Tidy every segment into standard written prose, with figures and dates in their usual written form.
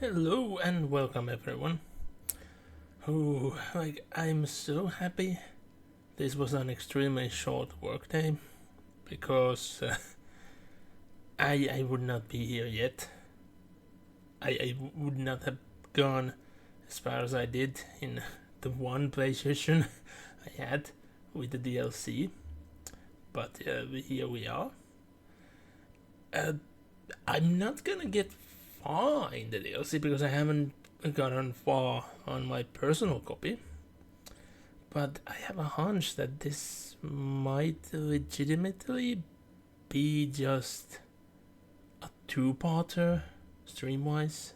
Hello and welcome everyone. Oh, I'm so happy this was an extremely short workday because I would not be here yet. I would not have gone as far as I did in the one play session I had with the DLC, but here we are. Uh, I'm not gonna get far in the DLC because I haven't gotten far on my personal copy. But I have a hunch that this might legitimately be just a two-parter, stream-wise.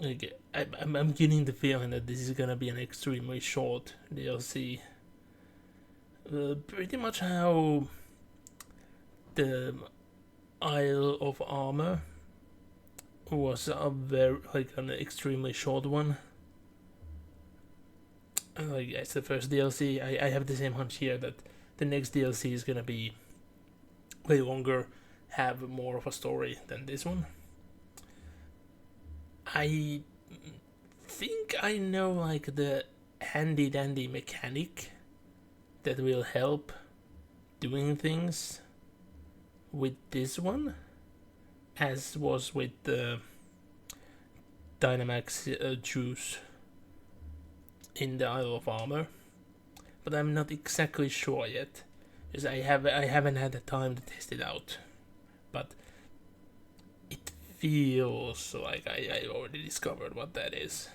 I'm getting the feeling that this is gonna be an extremely short DLC. Pretty much how the Isle of Armor was a an extremely short one. Like it's the first DLC. I have the same hunch here that the next DLC is gonna be way longer, have more of a story than this one. I think I know like the handy dandy mechanic that will help doing things with this one, as was with the Dynamax juice in the Isle of Armor, but I'm not exactly sure yet, because I haven't had the time to test it out. But it feels like I already discovered what that is.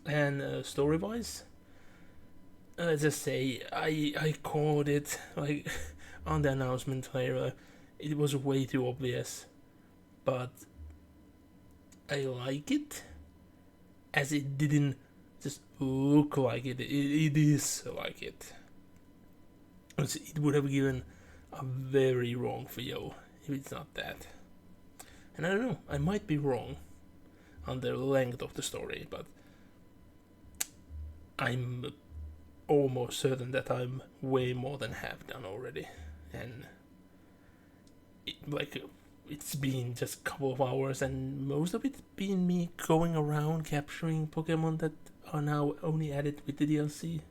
And story-wise, let's just say I called it like on the announcement trailer. It was way too obvious, but I like it as it didn't just look like it. It is like it. It would have given a very wrong feel if it's not that. And I don't know, I might be wrong on the length of the story, but I'm almost certain that I'm way more than half done already. And it's been just a couple of hours, and most of it's been me going around capturing Pokemon that are now only added with the DLC.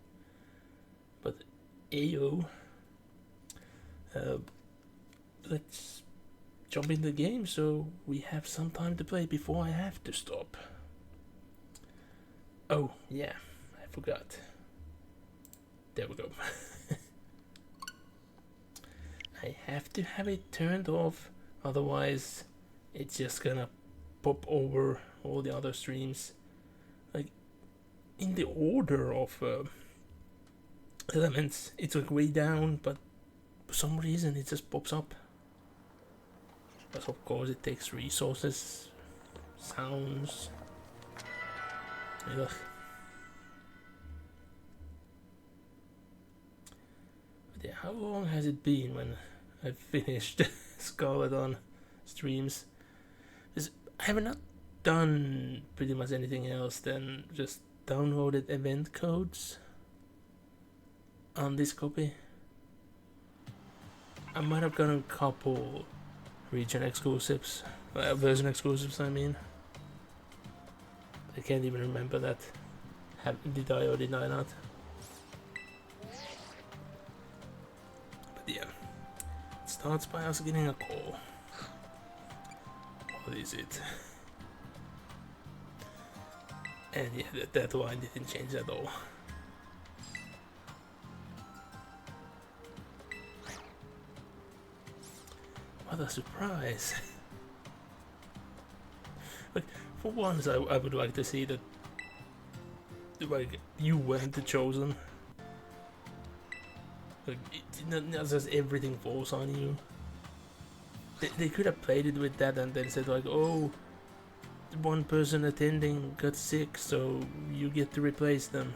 But ayo, let's jump in the game so we have some time to play before I have to stop. Oh yeah, I forgot. There we go. I have to have it turned off, otherwise it's just gonna pop over all the other streams. Like in the order of elements, it's like way down, but for some reason it just pops up. But of course it takes resources, sounds. Ugh. But yeah, how long has it been when I finished Scarlet on streams? Because I have not done pretty much anything else than just downloaded event codes on this copy. I might have gotten a couple region exclusives, version exclusives. I mean, I can't even remember that. Did I or did I not? But yeah, it starts by us getting a call. What is it? And yeah, that line didn't change at all. What a surprise! Like, for once, I would like to see that, like, you weren't the chosen. Like, not just everything falls on you. They could have played it with that and then said like, oh, one person attending got sick, so you get to replace them.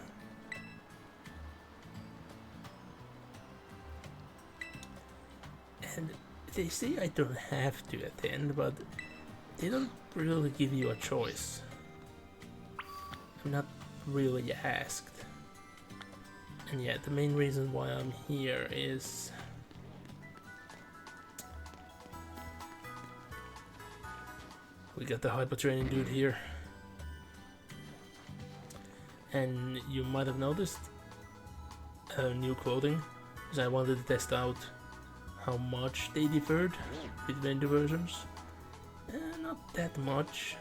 And they say I don't have to attend, but they don't really give you a choice. I'm not really asked. And yeah, the main reason why I'm here is We got the hyper training dude here. And you might have noticed new clothing, because I wanted to test out how much they differed between the versions. Not that much.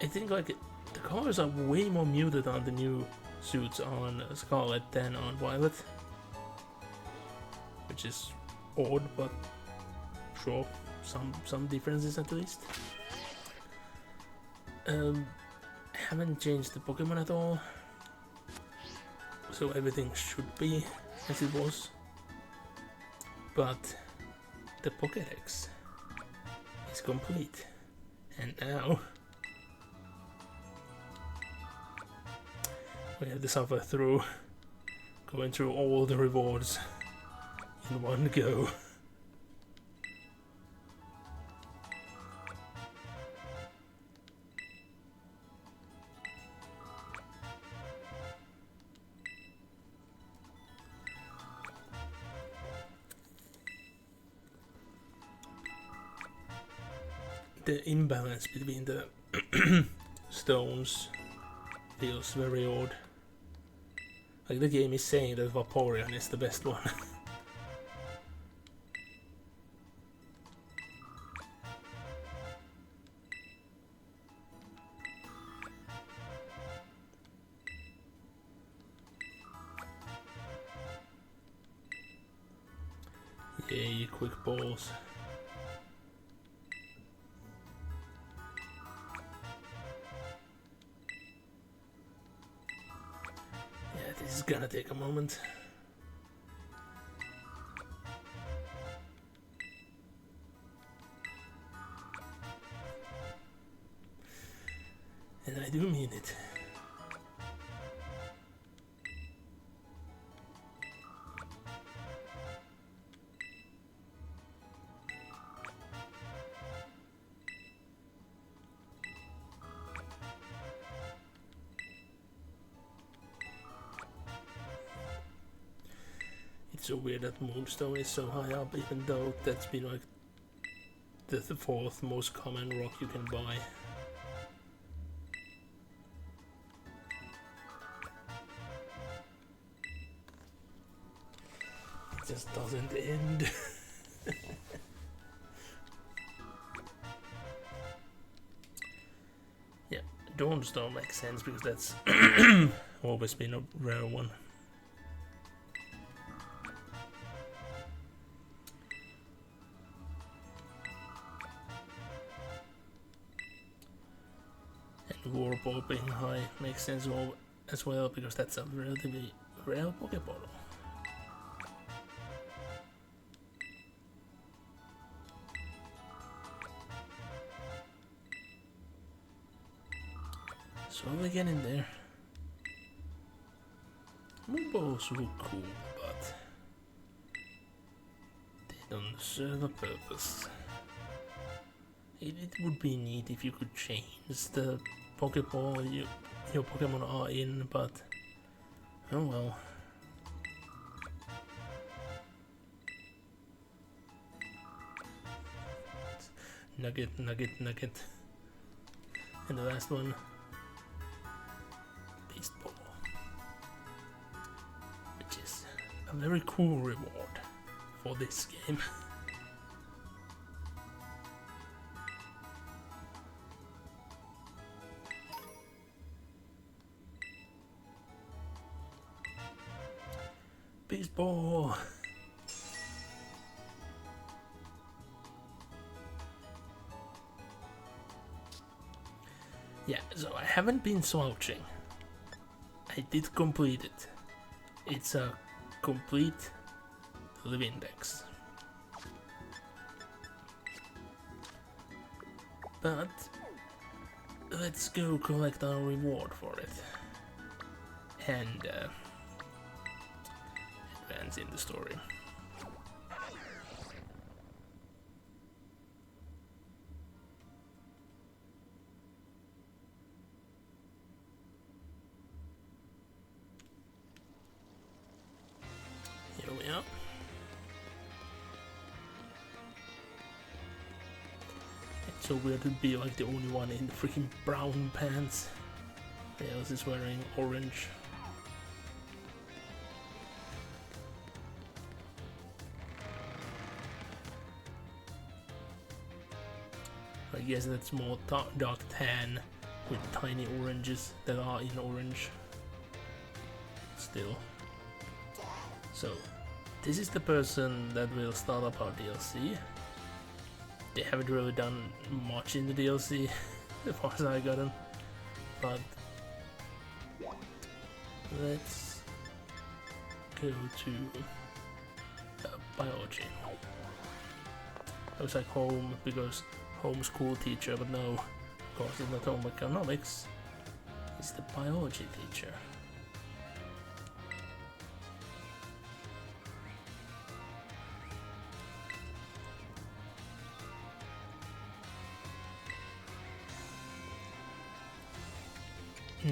I think like the colors are way more muted on the new suits on Scarlet than on Violet, which is odd, but sure, some differences at least. Haven't changed the Pokemon at all, so everything should be as it was. But the Pokédex is complete, and now we have to suffer through going through all the rewards in one go. The imbalance between the stones feels very odd. Like the game is saying that Vaporeon is the best one. Yay, quick balls. This is gonna take a moment. And I do mean it. It's so weird that Moonstone is so high up, even though that's been like the fourth most common rock you can buy. It just doesn't end. Yeah, Dawnstone makes sense because that's always been a rare one. Warpole being high makes sense as well because that's a relatively rare Pokeball. So we get in there. Moonballs look cool, but they don't serve a purpose. It would be neat if you could change the Pokeball your Pokemon are in, but oh well. Nugget, nugget, nugget. And the last one, Beast Ball, which is a very cool reward for this game. Beast Ball! Yeah, so I haven't been slouching. I did complete it. It's a complete live index. But let's go collect our reward for it. And advance in the story. Here we are. It So weird to be like the only one in freaking brown pants. Everyone else is wearing orange. I guess that's more dark tan with tiny oranges that are in orange. Still. So, this is the person that will start up our DLC. They haven't really done much in the DLC, as far as I got them. But let's go to biology. I was like home because homeschool teacher, but no, of course it's not home economics. It's the biology teacher.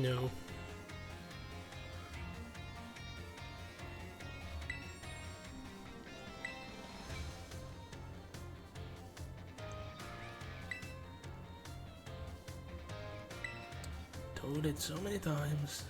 No. Told it so many times.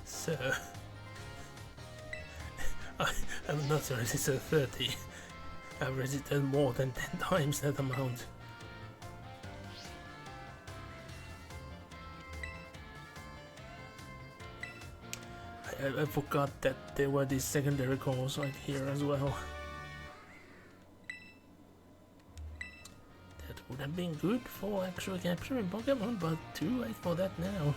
Sir, I'm not a resistor 30. I've resisted more than 10 times that amount. I forgot that there were these secondary calls like here as well. That would have been good for actually capturing Pokemon, but too late for that now.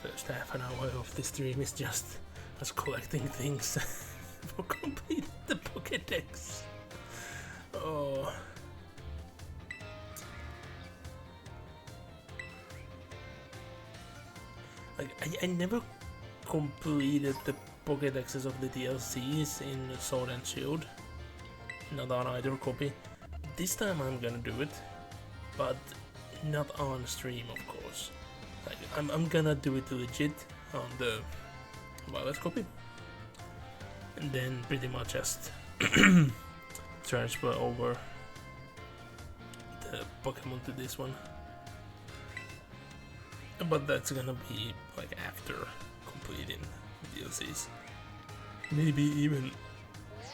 First half an hour of this stream is just us collecting things for completing the Pokédex. Oh. Like, I never completed the Pokédexes of the DLCs in Sword and Shield. Not on either copy. This time I'm gonna do it, but not on stream, of course. Like, I'm gonna do it legit on the wireless copy, and then pretty much just transfer over the Pokemon to this one. But that's gonna be like after completing DLCs, maybe even,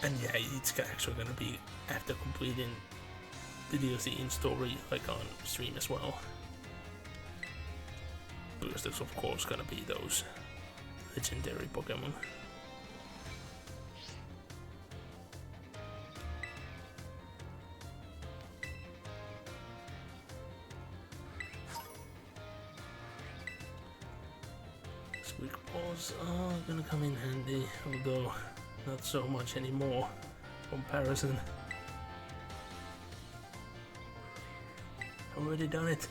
and yeah, it's actually gonna be after completing the DLC in story, like on stream as well. Because there's of course gonna be those legendary Pokemon. Squeak balls are gonna come in handy, although not so much anymore. Comparison. Already done it.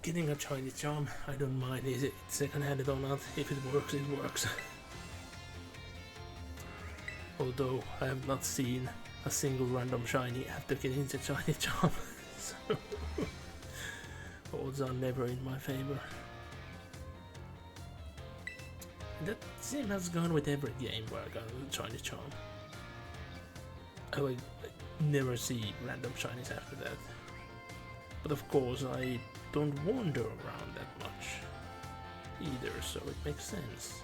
Getting a shiny charm, I don't mind. Is it second-handed or not? If it works, it works. Although I have not seen a single random shiny after getting the shiny charm, so odds are never in my favor. And that same has gone with every game where I got a shiny charm. I like never see random shinies after that. But of course, I don't wander around that much either, so it makes sense.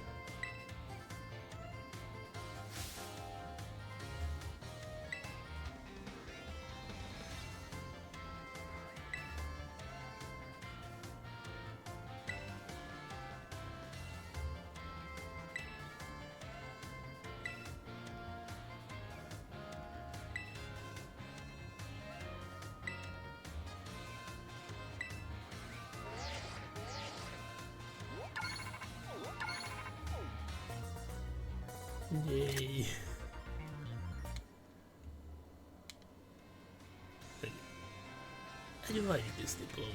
Yay. I like this diploma.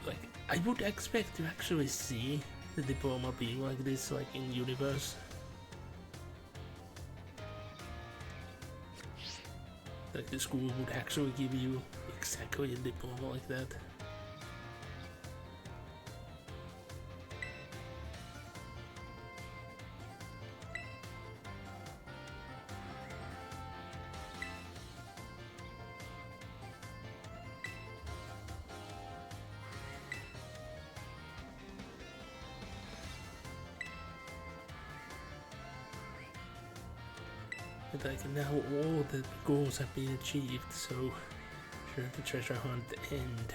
Like, I would expect to actually see the diploma being like this, like in universe. Like the school would actually give you exactly a diploma like that. But like now all the goals have been achieved, so should the treasure hunt end?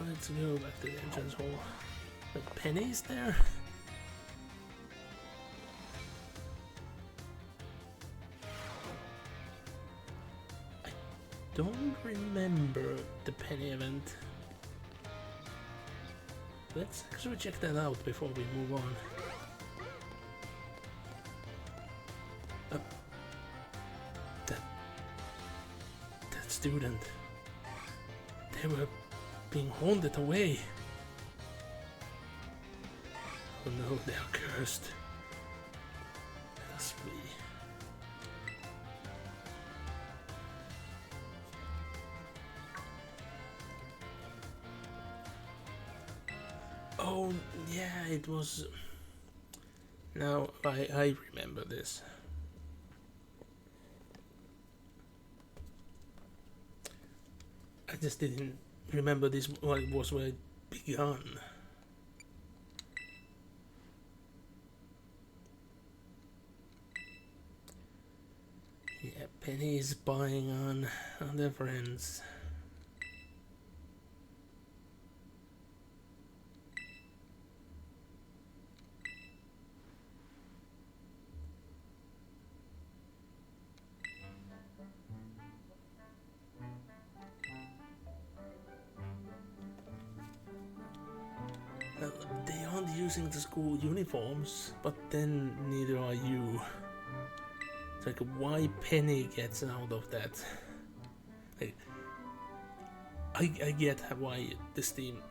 Let's go back to the entrance hall. Like Penny's there? I don't remember the Penny event. Let's actually check that out before we move on. That student. They were being haunted away. Oh no, they are cursed. Let us flee. Oh yeah, it was. Now I remember this. I just didn't remember this was where it began. Yeah, Penny is spying on their friends. Well, they aren't using the school uniforms, but then neither are you. It's like why Penny gets out of that. Like, I get why this team,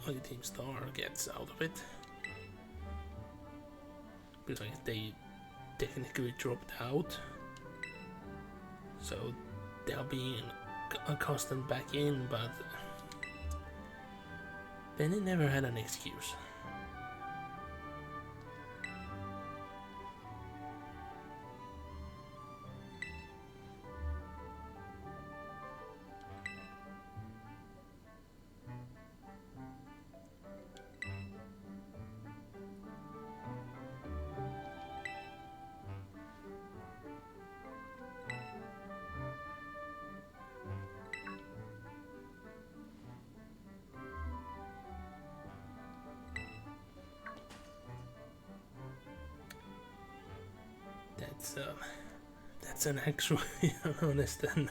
like Team Star, gets out of it. Because like they technically dropped out, so they are being accustomed back in, but Penny never had an excuse. That's an actually honest and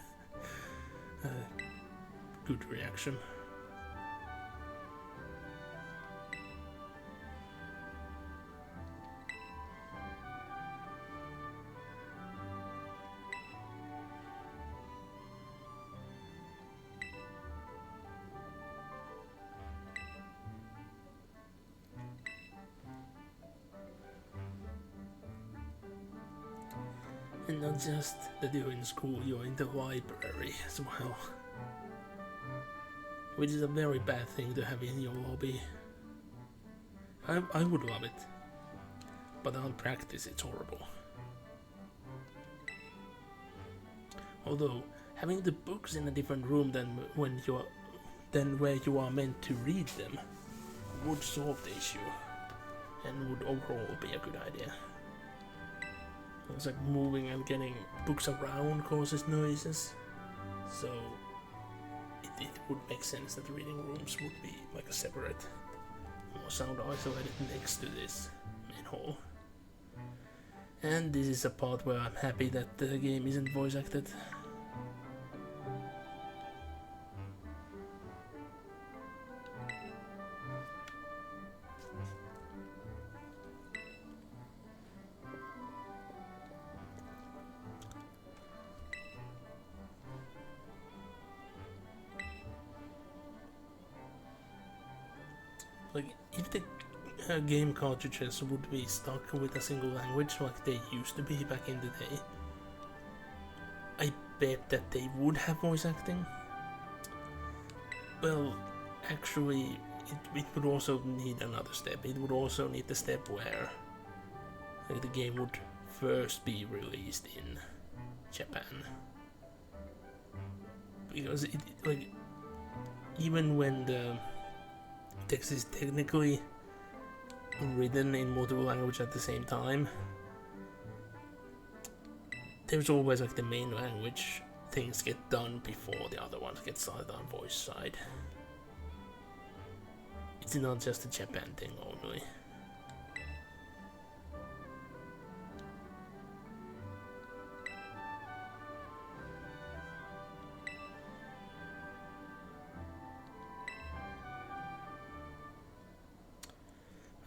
good reaction. And not just that you're in school, you're in the library as well. Which is a very bad thing to have in your lobby. I would love it. But on practice it's horrible. Although, having the books in a different room than where you are meant to read them would solve the issue. And would overall be a good idea. It's like moving and getting books around causes noises, so it would make sense that reading rooms would be like a separate, more sound isolated next to this main hall. And this is a part where I'm happy that the game isn't voice acted. Like, if the game cartridges would be stuck with a single language like they used to be back in the day, I bet that they would have voice acting. Well, actually, it would also need another step. It would also need the step where like, the game would first be released in Japan. Because like, even when the text is technically written in multiple languages at the same time, there's always like the main language things get done before the other ones get started on voice side. It's not just a Japan thing only.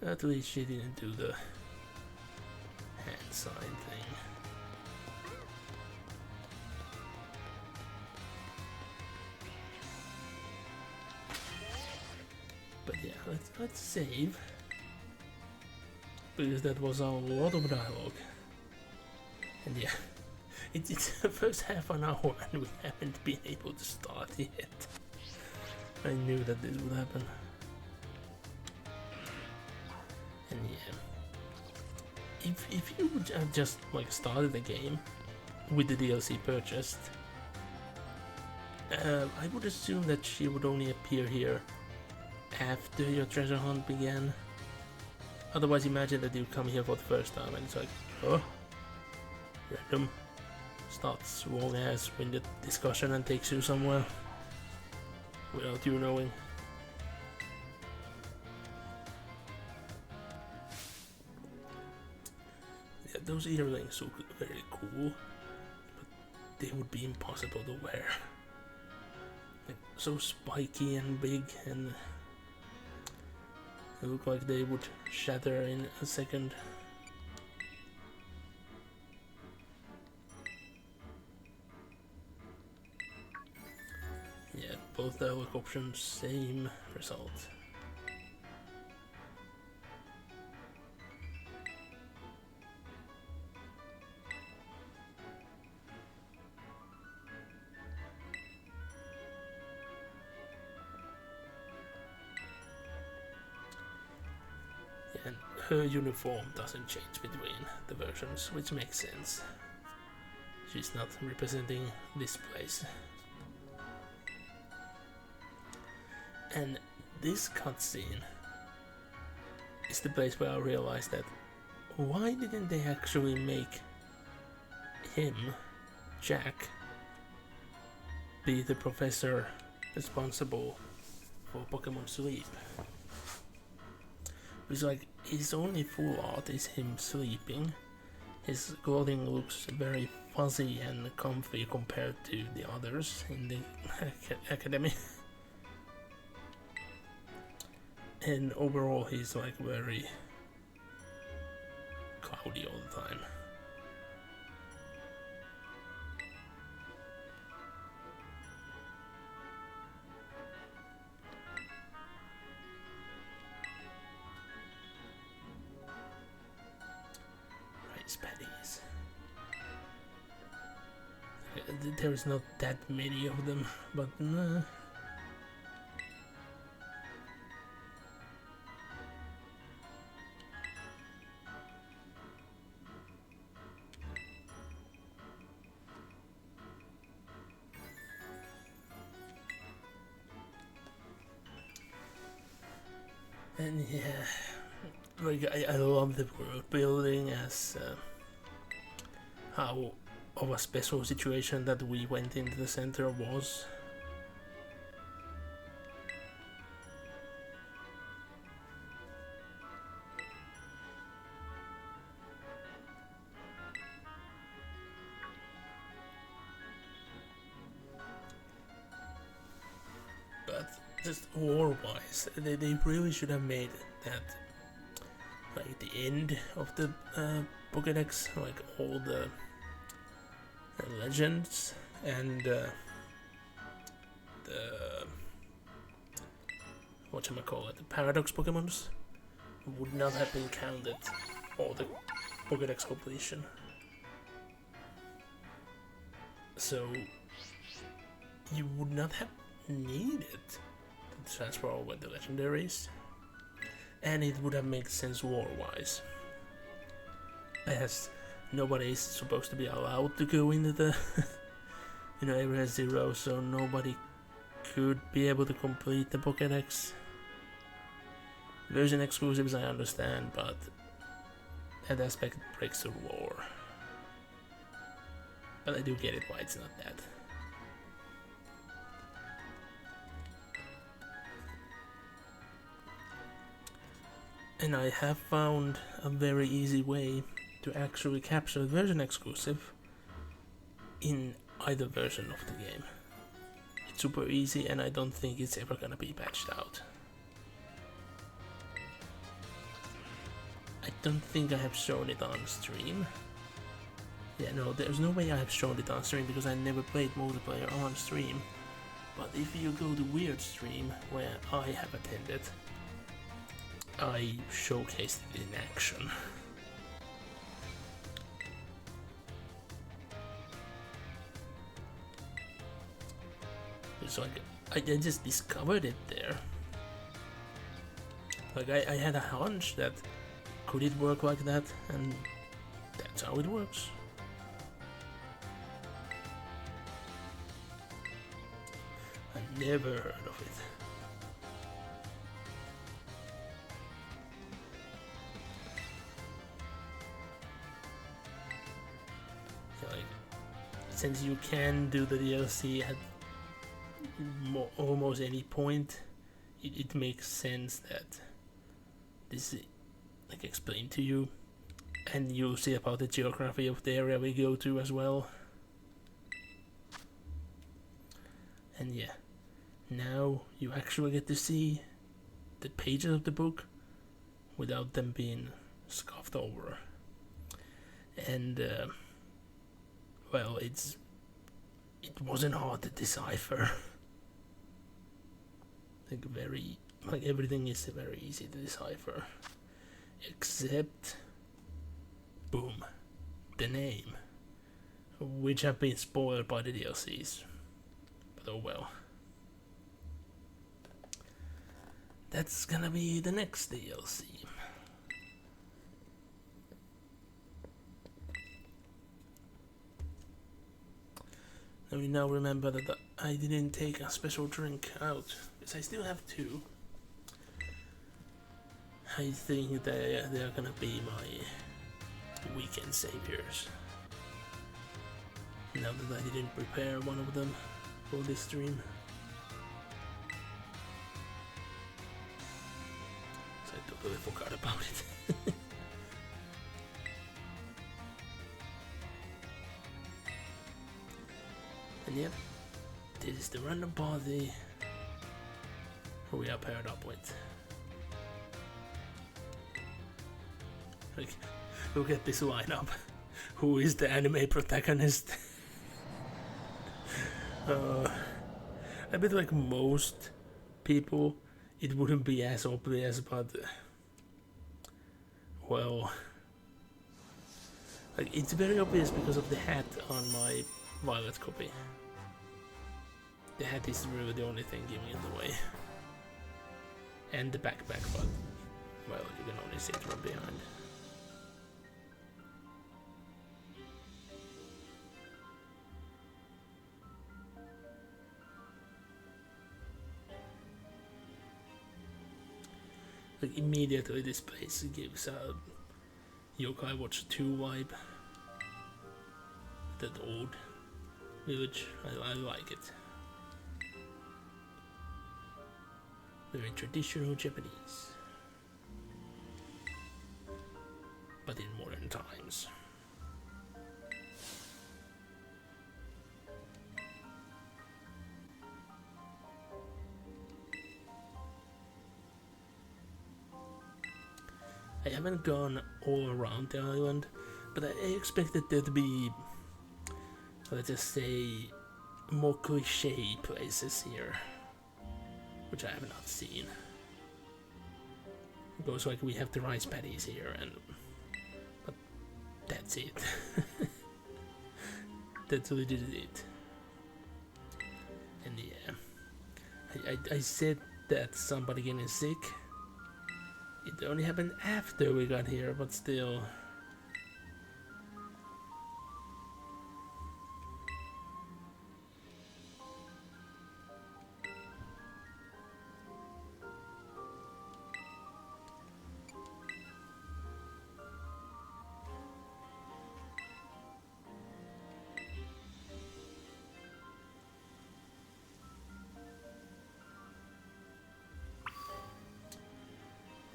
At least she didn't do the hand sign thing. But yeah, let's save. Because that was a lot of dialogue. And yeah, it's the first half an hour and we haven't been able to start yet. I knew that this would happen. And yeah, if you would have just like started the game with the DLC purchased, I would assume that she would only appear here after your treasure hunt began. Otherwise, imagine that you come here for the first time and it's like, oh, random, starts long ass winded discussion and takes you somewhere without you knowing. Yeah, those earrings look very cool, but they would be impossible to wear. Like, so spiky and big, and they look like they would shatter in a second. Yeah, both dialogue options, same result. And her uniform doesn't change between the versions, which makes sense. She's not representing this place. And this cutscene is the place where I realized that why didn't they actually make him, Jack, be the professor responsible for Pokemon Sleep? It's like his only full art is him sleeping. His clothing looks very fuzzy and comfy compared to the others in the academy. And overall he's like very cloudy all the time. Rice patties. There's not that many of them, but and yeah, like I love the world building as how of a special situation that we went into the center was. just lore-wise, they really should have made that like the end of the Pokédex, like all the legends and the whatchamacallit, the Paradox Pokémons would not have been counted for the Pokédex completion. So you would not have needed to transfer over the legendaries, and it would have made sense lore-wise. As nobody is supposed to be allowed to go into the Area 0, so nobody could be able to complete the Pokédex. Version exclusives I understand, but that aspect breaks the lore. But I do get it why it's not that. And I have found a very easy way to actually capture the version exclusive in either version of the game. It's super easy and I don't think it's ever gonna be patched out. I don't think I have shown it on stream. Yeah, no, there's no way I have shown it on stream because I never played multiplayer on stream. But if you go to Weird Stream, where I have attended, I showcased it in action. It's like, I just discovered it there. Like, I had a hunch that could it work like that, and that's how it works. I never heard of it. So, like, since you can do the DLC at almost any point, it makes sense that this is like explained to you, and you'll see about the geography of the area we go to as well. And yeah, now you actually get to see the pages of the book without them being scuffed over. And well, it wasn't hard to decipher. Like everything is very easy to decipher, except boom, the name, which have been spoiled by the DLCs. But oh well. That's gonna be the next DLC. Let me now remember that I didn't take a special drink out, because I still have two. I think they're gonna be my weekend saviors. Now that I didn't prepare one of them for this stream. So I totally forgot about it. And yep, this is the random party who we are paired up with. Like, look at this lineup. Who is the anime protagonist? I bet like most people, it wouldn't be as obvious, but well, like it's very obvious because of the hat on my Violet copy. The hat is really the only thing giving it away. And the backpack, but well, you can only see it from behind. Like immediately this place gives a Yokai Watch 2 vibe. That old village, I like it. Very traditional Japanese, but in modern times. haven't gone all around the island, but I expected there to be, let's just say, more cliche places here, which I have not seen. It goes like we have the rice paddies here, but that's it. That's legit it. And yeah, I said that somebody getting sick. It only happened after we got here, but still.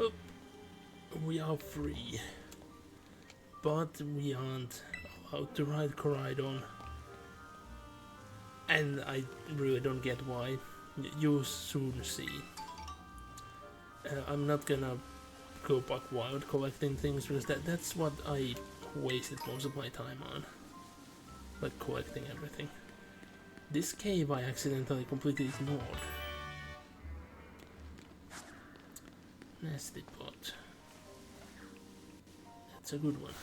Oh, we are free, but we aren't allowed to ride Coridon, and I really don't get why. You'll soon see. I'm not gonna go back wild collecting things because that's what I wasted most of my time on, like collecting everything. This cave I accidentally completely ignored. Nasty pot. That's a good one.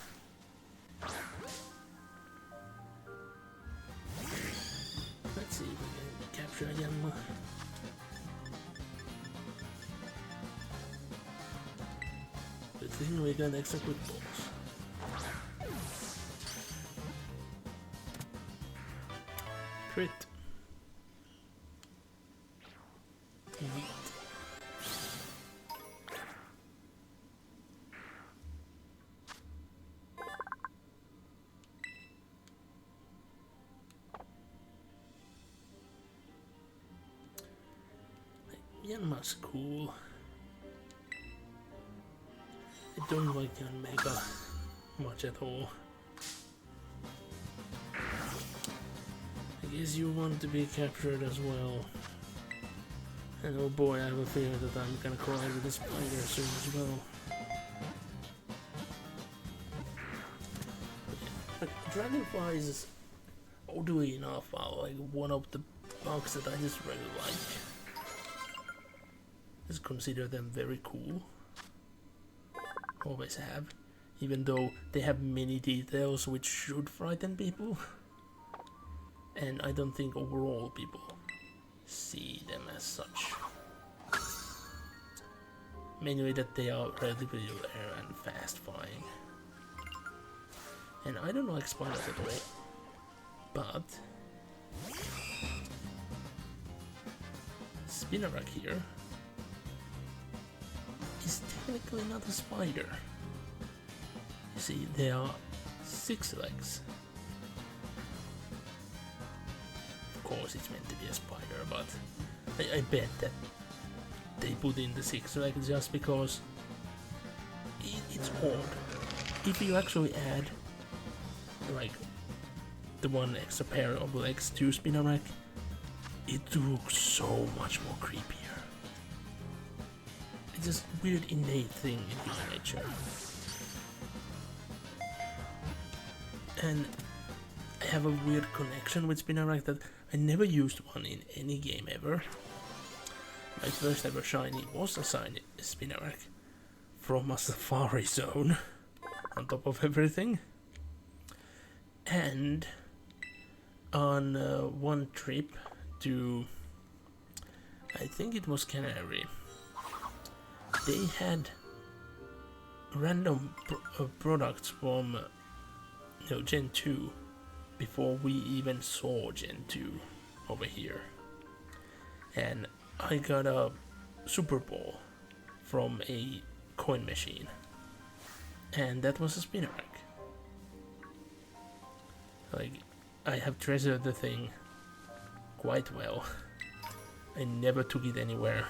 Let's see if we can capture a Yanma. Good thing we got extra quick balls. Crit. Yanma's cool. I don't like Yanmega much at all. I guess you want to be captured as well. And oh boy, I have a feeling that I'm gonna collide with the spider soon as well. But dragonflies, oddly enough, are like one of the bugs that I just really like. Just consider them very cool. Always have. Even though they have many details which should frighten people. And I don't think overall people see them as such. Mainly that they are relatively rare and fast flying. And I don't like spiders at all. But Spinnerack here is technically not a spider. You see, there are 6 legs. Of course it's meant to be a spider, but I bet that they put in the 6 legs just because it's odd. If you actually add like the 1 extra pair of legs to Spinnerack, it looks so much more creepier. It's just weird innate thing in human nature. And I have a weird connection with Spinnerack that I never used one in any game ever. My first ever shiny was a Spinnerack from a safari zone on top of everything. And on one trip to, I think it was Canary, they had random products from Gen 2 before we even saw Gen 2 over here. And I got a Super Ball from a coin machine. And that was a Spinnerack. Like, I have treasured the thing quite well. I never took it anywhere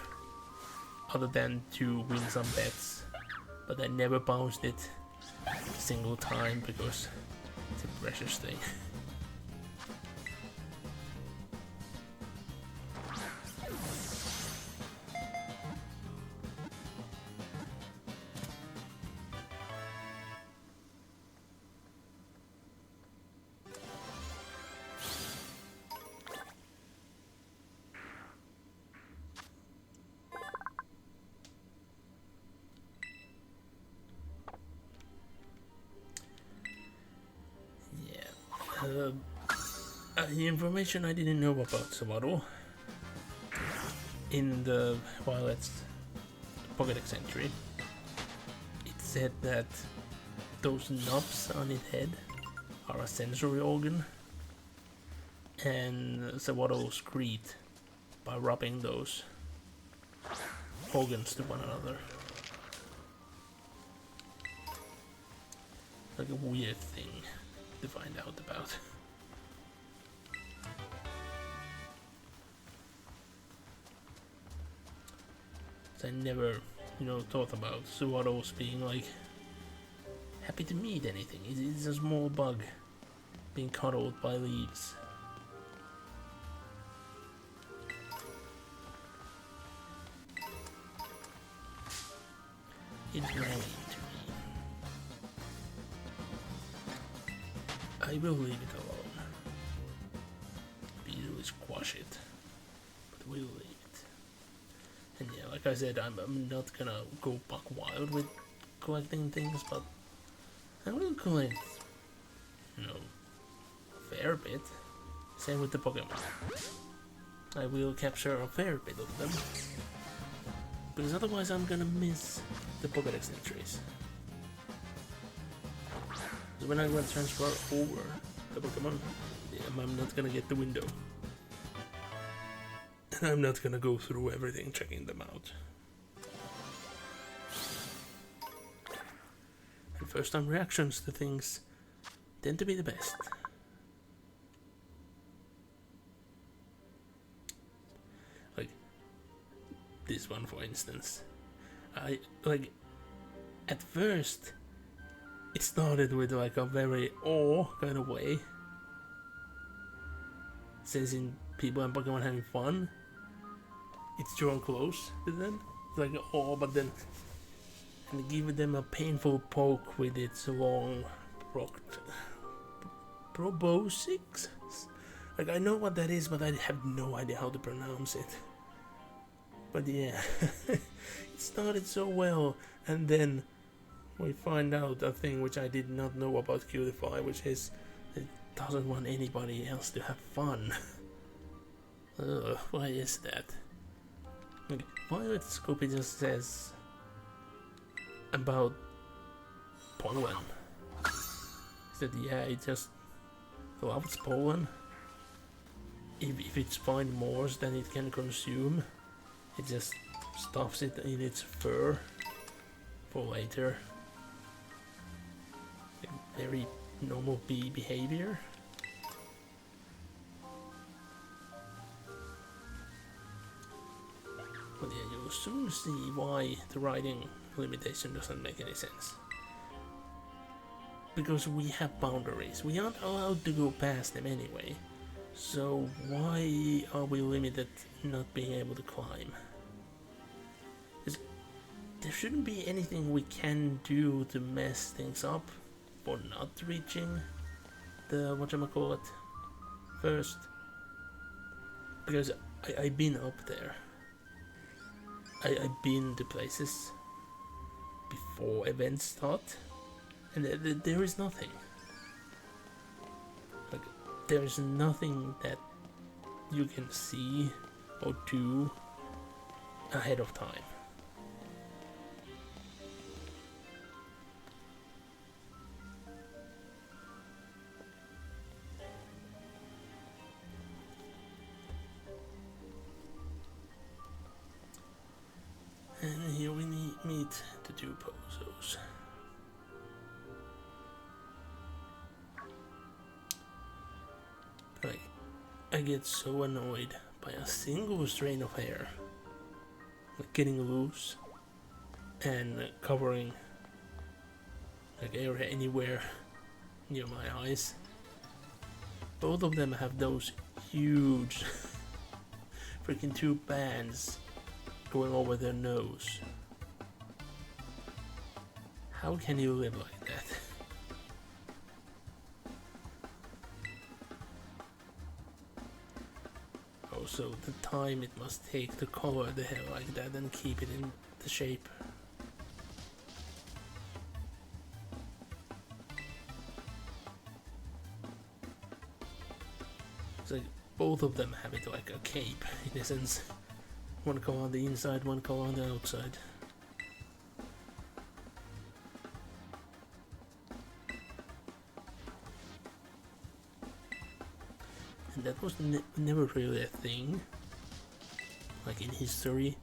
other than to win some bets, but I never bounced it a single time because it's a precious thing. The information I didn't know about Sawado in the Violet's Pokédex entry, it said that those knobs on its head are a sensory organ, and Sawados greet by rubbing those organs to one another. Like a weird thing to find out about. I never, thought about Sawados being like happy to meet anything. It's a small bug being cuddled by leaves. It's raining to me. I will leave it alone. Easily squash it, but we'll leave it. And yeah, like I said, I'm not gonna go buck wild with collecting things, but I will collect, a fair bit. Same with the Pokemon. I will capture a fair bit of them, because otherwise I'm gonna miss the Pokédex entries. So when I go and transfer over the Pokemon, I'm not gonna get the window. And I'm not gonna go through everything checking them out. And first time reactions to things tend to be the best. Like this one, for instance. At first it started with like a very awe kind of way, sensing people and Pokemon having fun. It's drawn close to them, like awe, but then and give them a painful poke with its long proboscis. Like I know what that is, but I have no idea how to pronounce it. But yeah, it started so well, and then we find out a thing which I did not know about Cutify, which is it doesn't want anybody else to have fun. Why is that? Okay, Violet Scopy just says about pollen. He said, yeah, it just loves pollen. If it's find more than it can consume, it just stuffs it in its fur for later. Very normal bee behavior. But yeah, you'll soon see why the riding limitation doesn't make any sense. Because we have boundaries. We aren't allowed to go past them anyway. So why are we limited not being able to climb? There shouldn't be anything we can do to mess things up for not reaching the whatchamacallit first. Because I've been up there. I've been to places before events start, and there is nothing. Like, there's nothing that you can see or do ahead of time. And here we meet the two Pozos. Like, I get so annoyed by a single strand of hair, like getting loose and covering like area anywhere near my eyes. Both of them have those huge freaking two bands going over their nose. How can you live like that? Also, the time it must take to color the hair like that and keep it in the shape. It's like both of them have it like a cape in essence. One color on the inside, one color on the outside. And that was never really a thing. Like in history,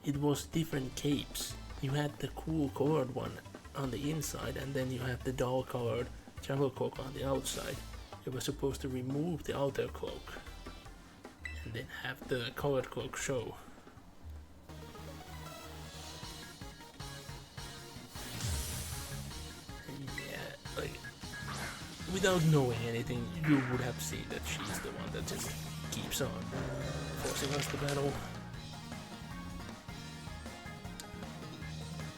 it was different capes. You had the cool colored one on the inside, and then you had the dull colored jungle cloak on the outside. You were supposed to remove the outer cloak and then have the colored cloak show. Without knowing anything, you would have seen that she's the one that just keeps on forcing us to battle.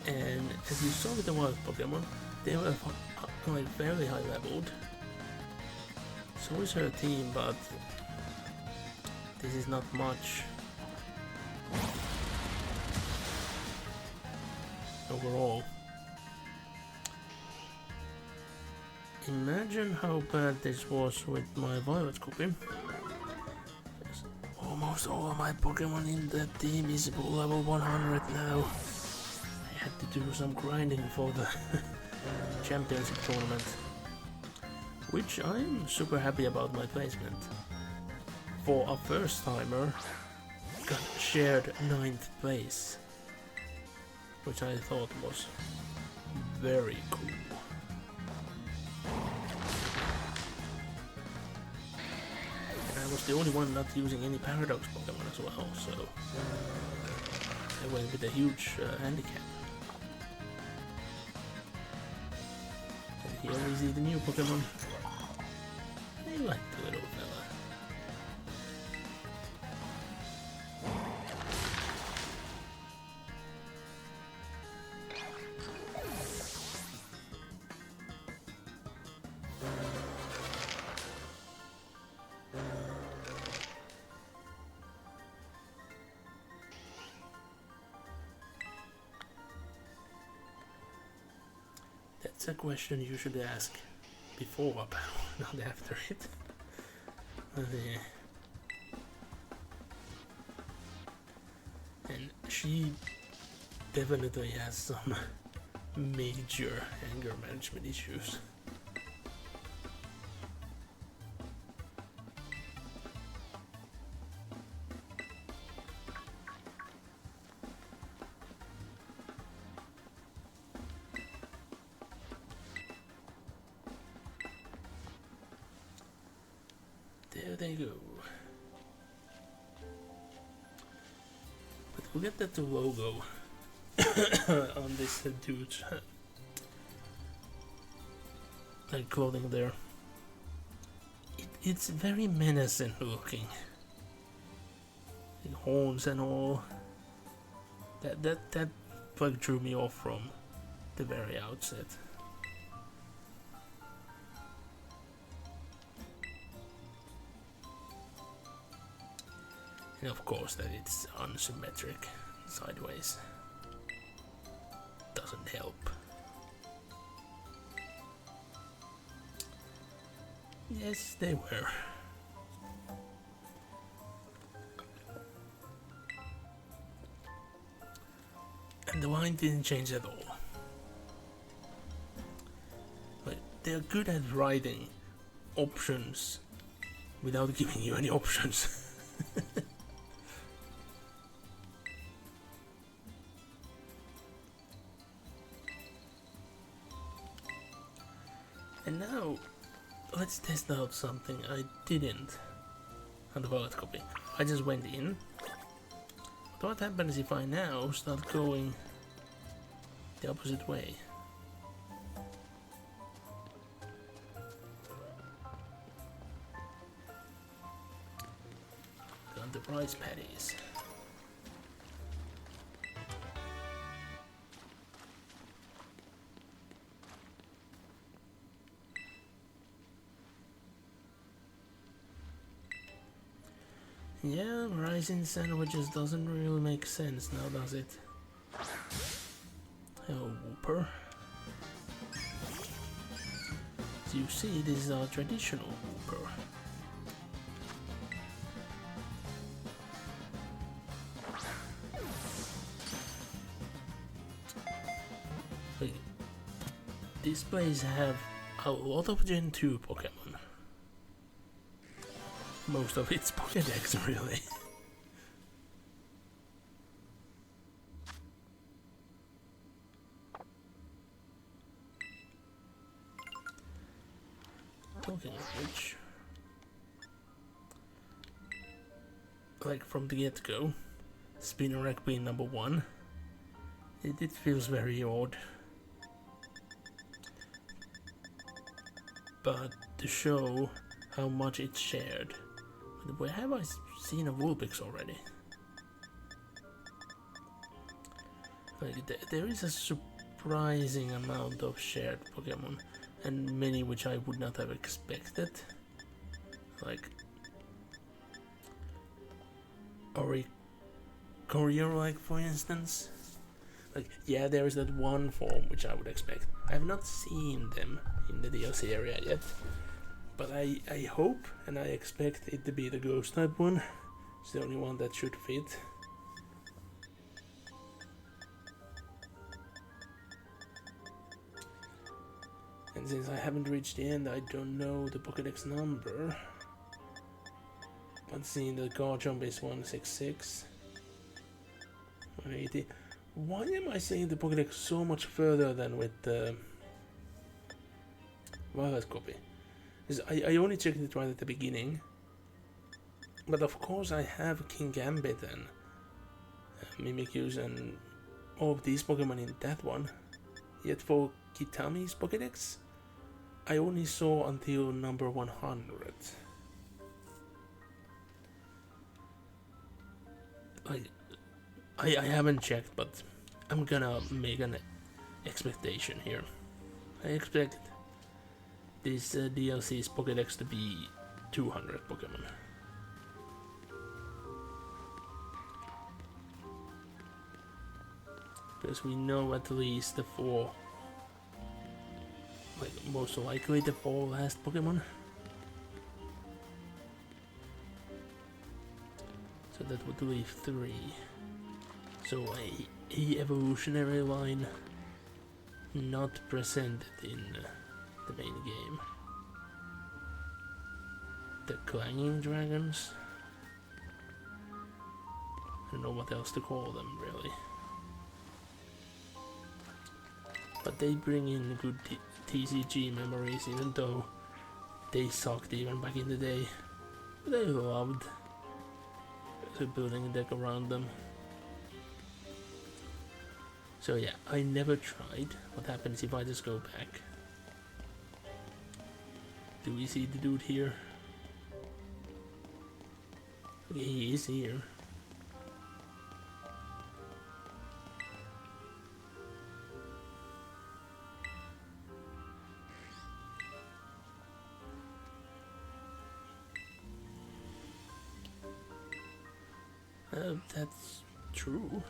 And as you saw with the wild Pokemon, they were like fairly high leveled. So is her team, but this is not much overall. Imagine how bad this was with my Violet copy. Almost all of my Pokemon in that team is level 100 now. I had to do some grinding for the championship tournament, which I'm super happy about my placement. For a first timer, got shared 9th place, which I thought was very cool. I was the only one not using any Paradox Pokemon as well, so I went with a huge handicap. And here we see the new Pokemon. I like the little fella. That's a question you should ask before a battle, not after it. Yeah. And she definitely has some major anger management issues. There they go. But we'll get that the logo on this dude's like clothing there. It's very menacing looking. The horns and all. That like drew me off from the very outset. And of course that it's unsymmetric sideways doesn't help. Yes, they were. And the line didn't change at all. But they're good at writing options without giving you any options. And now, let's test out something I didn't on the Violet copy. I just went in. But what happens if I now start going the opposite way? Got the prize patties. Yeah, rising sandwiches doesn't really make sense now, does it? Oh, whooper. So you see, this is our traditional whooper. This place have a lot of Gen 2 Pokemon. Most of it's Pokédex, really. Talking of which, like from the get-go, Spinarak being number 1, it feels very odd. But to show how much it's shared, where have I seen a Vulpix already? Like there is a surprising amount of shared Pokemon, and many which I would not have expected. Like Courier, like for instance. Like yeah, there is that one form which I would expect. I have not seen them in the DLC area yet, but I hope and I expect it to be the Ghost type one. It's the only one that should fit. And since I haven't reached the end, I don't know the Pokédex number. But seeing the Garchomp is 166, 180. Why am I saying the Pokédex so much further than with the Violet copy? Because I only checked it right at the beginning. But of course I have King Gambit and Mimikyus and all of these Pokemon in that one. Yet for Kitami's Pokédex, I only saw until number 100. I haven't checked, but I'm gonna make an expectation here. I expect this DLC's Pokédex to be 200 Pokemon. Because we know at least the 4, like most likely the 4 last Pokemon. So that would leave 3. So a evolutionary line not presented in the main game. The Clanging Dragons. I don't know what else to call them really. But they bring in good TCG memories, even though they sucked even back in the day. But I loved building a deck around them. So yeah, I never tried. What happens if I just go back? Do we see the dude here? Okay, he is here. That's true.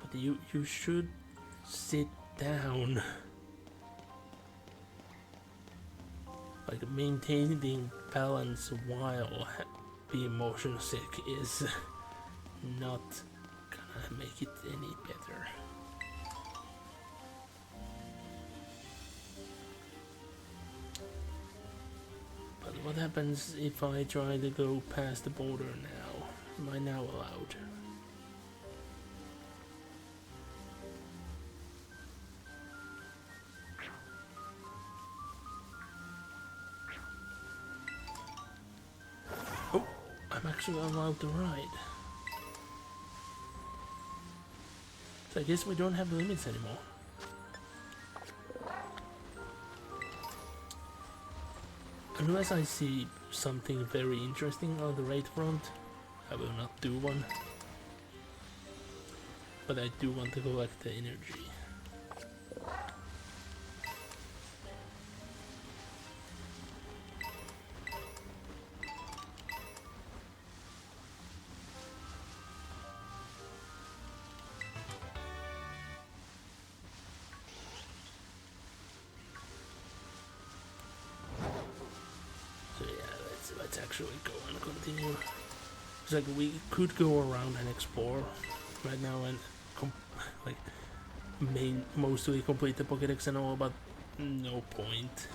But you should sit down. Like maintaining balance while being motion sick is not gonna make it any better. What happens if I try to go past the border now? Am I now allowed? Oh, I'm actually allowed to ride. So I guess we don't have limits anymore. Unless I see something very interesting on the raid front, I will not do one. But I do want to collect the energy. Let's actually go and continue. It's like we could go around and explore right now and like mostly complete the Pokédex and all, but no point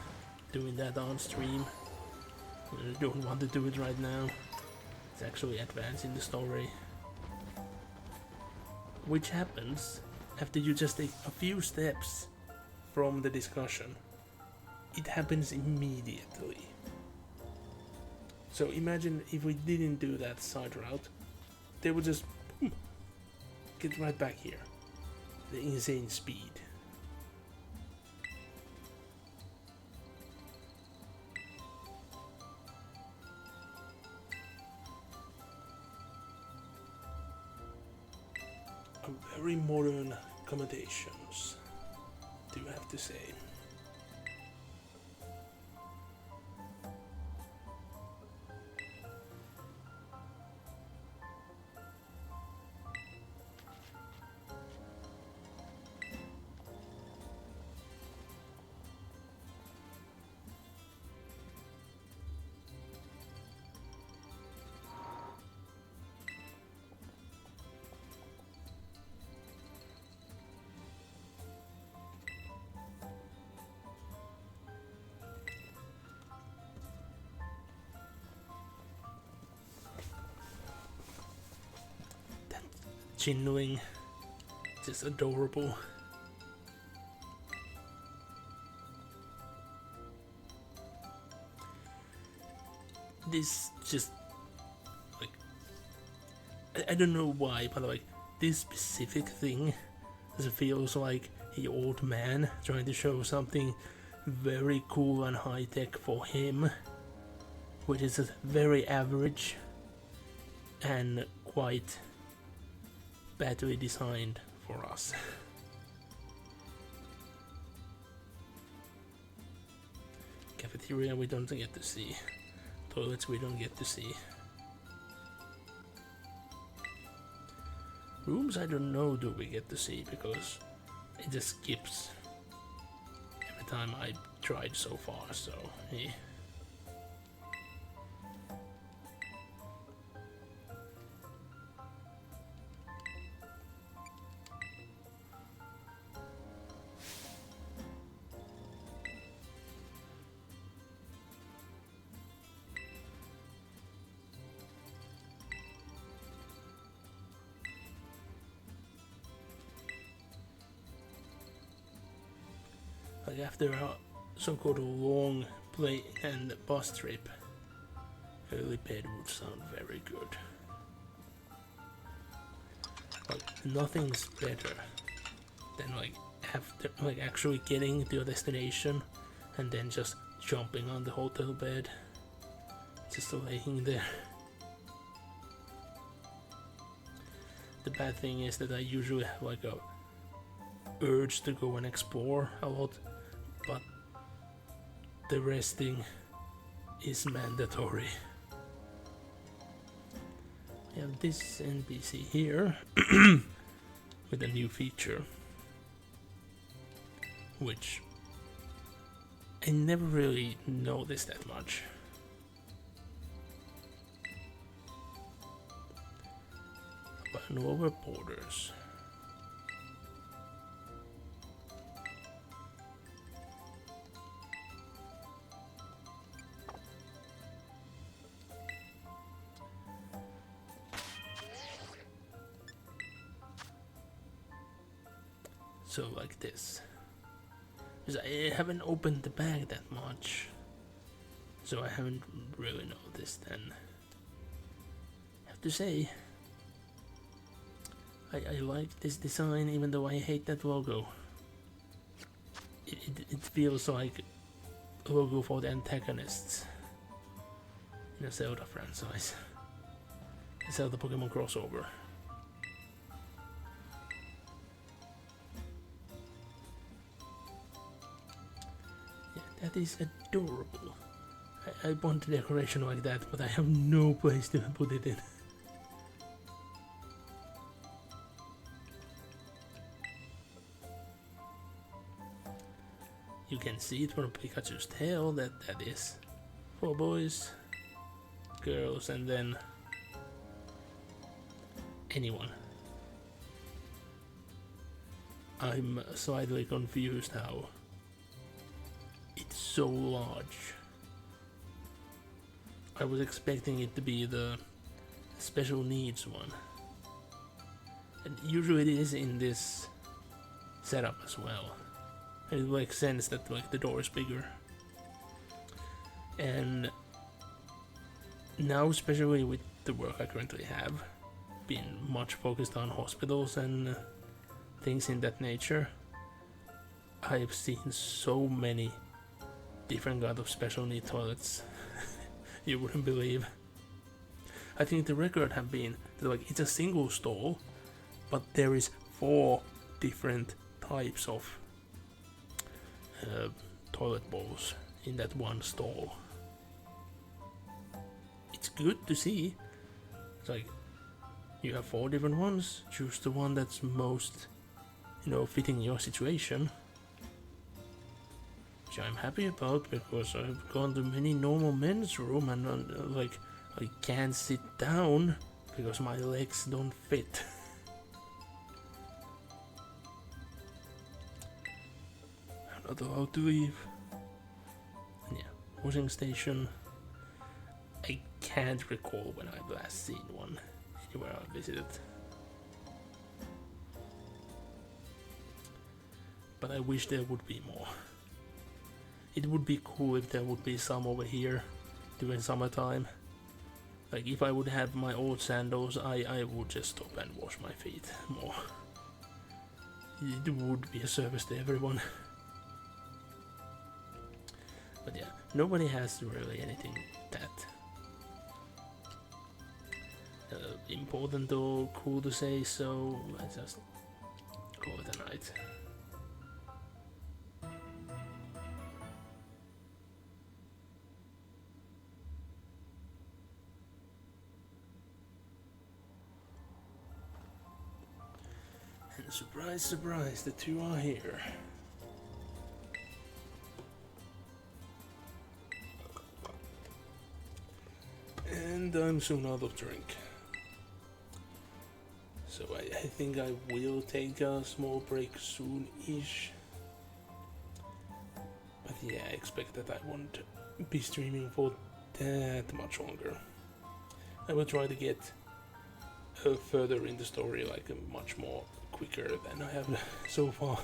doing that on stream. I don't want to do it right now. It's actually advancing the story. Which happens after you just take a few steps from the discussion. It happens immediately. So imagine if we didn't do that side route, they would just get right back here. The insane speed. Very modern accommodations, do you have to say. Chinwing, just adorable. This just like I don't know why, but like this specific thing just feels like an old man trying to show something very cool and high tech for him, which is just very average and quite badly designed for us. Cafeteria we don't get to see. Toilets we don't get to see. Rooms I don't know do we get to see because it just skips every time I tried so far, so yeah. Like after a so-called long plane and bus trip, early bed would sound very good. Like nothing's better than like after like actually getting to your destination and then just jumping on the hotel bed, just laying there. The bad thing is that I usually have like a urge to go and explore a lot, but the resting is mandatory. We have this NPC here with a new feature, which I never really noticed that much. But lower borders. So like this. Because I haven't opened the bag that much, so I haven't really noticed, and I have to say I like this design even though I hate that logo. It feels like a logo for the antagonists in a Zelda franchise. A Zelda Pokemon crossover. That is adorable. I want a decoration like that, but I have no place to put it in. You can see it from Pikachu's tail that is for boys, girls, and then anyone. I'm slightly confused how it's so large. I was expecting it to be the special needs one. And usually it is in this setup as well. It makes sense that like the door is bigger. And now, especially with the work I currently have, been much focused on hospitals and things in that nature, I've seen so many different kinds of special need toilets. You wouldn't believe. I think the record have been that like it's a single stall, but there is 4 different types of toilet bowls in that one stall. It's good to see. It's like you have 4 different ones. Choose the one that's most, fitting your situation. Which I'm happy about because I've gone to many normal men's room and like I can't sit down because my legs don't fit. I'm not allowed to leave. And yeah, washing station. I can't recall when I've last seen one anywhere I visited. But I wish there would be more. It would be cool if there would be some over here during summertime. Like if I would have my old sandals, I would just stop and wash my feet more. It would be a service to everyone. But yeah, nobody has really anything that important or cool to say, so let's just call it a night. And surprise, surprise, the 2 are here. And I'm soon out of drink. So I think I will take a small break soon-ish. But yeah, I expect that I won't be streaming for that much longer. I will try to get further in the story, like much more quicker than I have so far.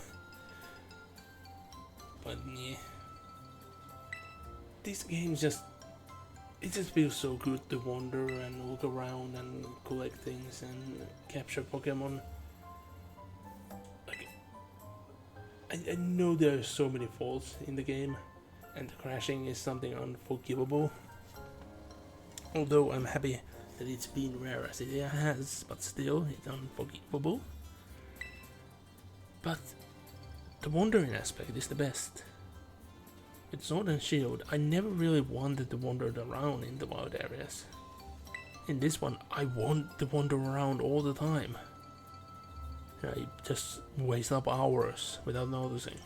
But yeah, this game just feels so good to wander and look around and collect things and capture Pokemon. Like, I know there are so many faults in the game, and the crashing is something unforgivable. Although I'm happy that it's been rare as it has, but still, it's unforgivable. But the wandering aspect is the best. With Sword and Shield, I never really wanted to wander around in the wild areas. In this one, I want to wander around all the time. I just waste up hours without noticing.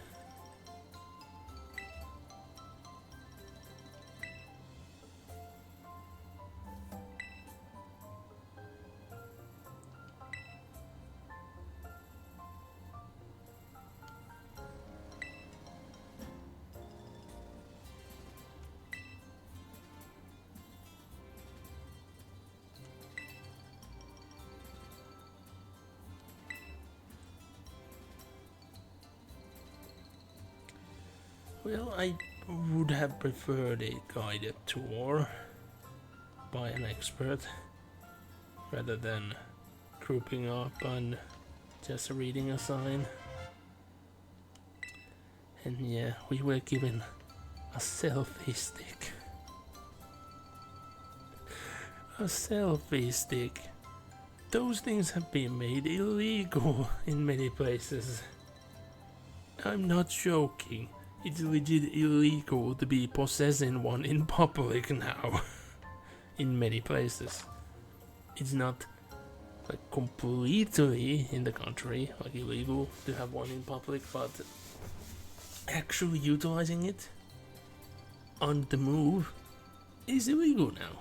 Well, I would have preferred a guided tour by an expert rather than grouping up and just reading a sign. And yeah, we were given a selfie stick. A selfie stick. Those things have been made illegal in many places. I'm not joking. It's legit illegal to be possessing one in public now. In many places. It's not like completely in the country, like illegal to have one in public, but actually utilizing it on the move is illegal now.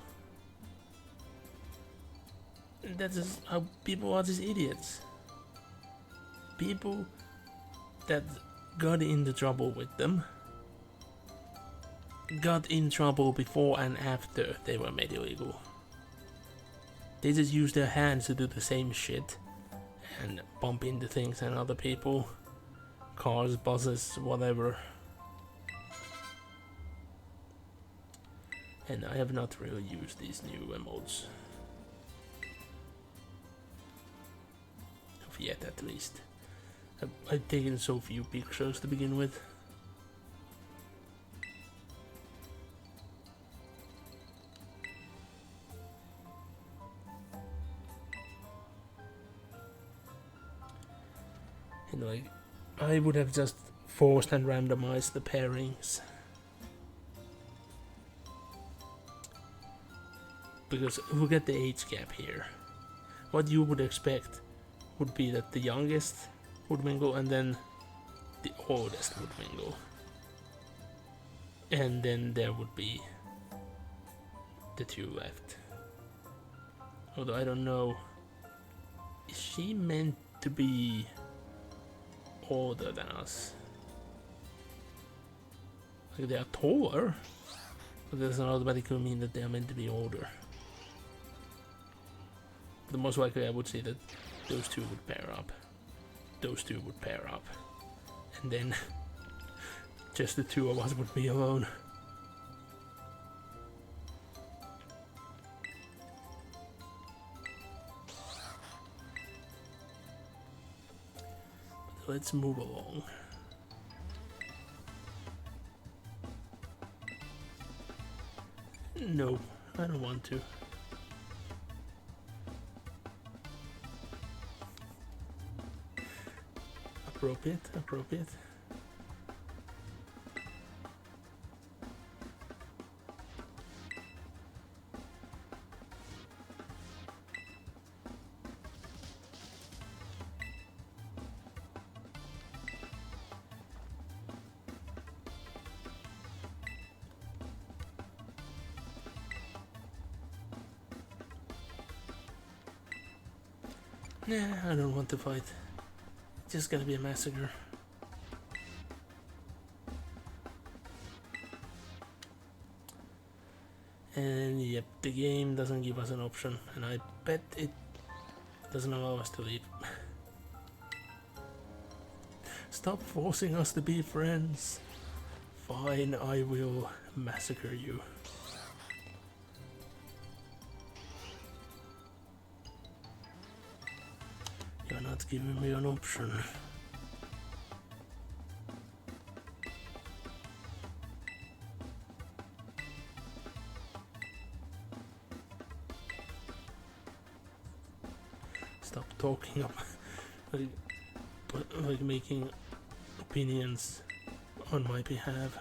That's just how people are just idiots. People that got into trouble with them got in trouble before and after they were made illegal. They just use their hands to do the same shit and bump into things and other people, cars, buses, whatever. And I have not really used these new emotes. Yet, at least. I've taken so few pictures to begin with. And like, I would have just forced and randomized the pairings. Because look at the age gap here. What you would expect would be that the youngest would mingle and then the oldest would mingle. And then there would be the two left. Although I don't know, is she meant to be older than us? Like they are taller, but that doesn't automatically mean that they are meant to be older. The most likely I would say that those two would pair up. Those two would pair up. And then just the two of us would be alone. But let's move along. No, I don't want to. Appropriate. Nah, I don't want to fight. It's just gonna be a massacre. And yep, the game doesn't give us an option, and I bet it doesn't allow us to leave. Stop forcing us to be friends. Fine, I will massacre you. You're not giving me an option. Stop talking up, like making opinions on my behalf.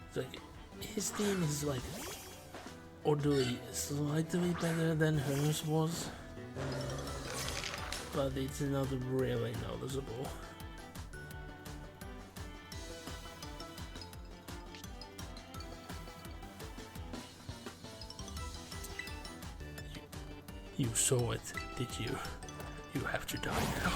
It's like his team is like oddly slightly better than hers was, but it's not really noticeable. You saw it, did you? You have to die now.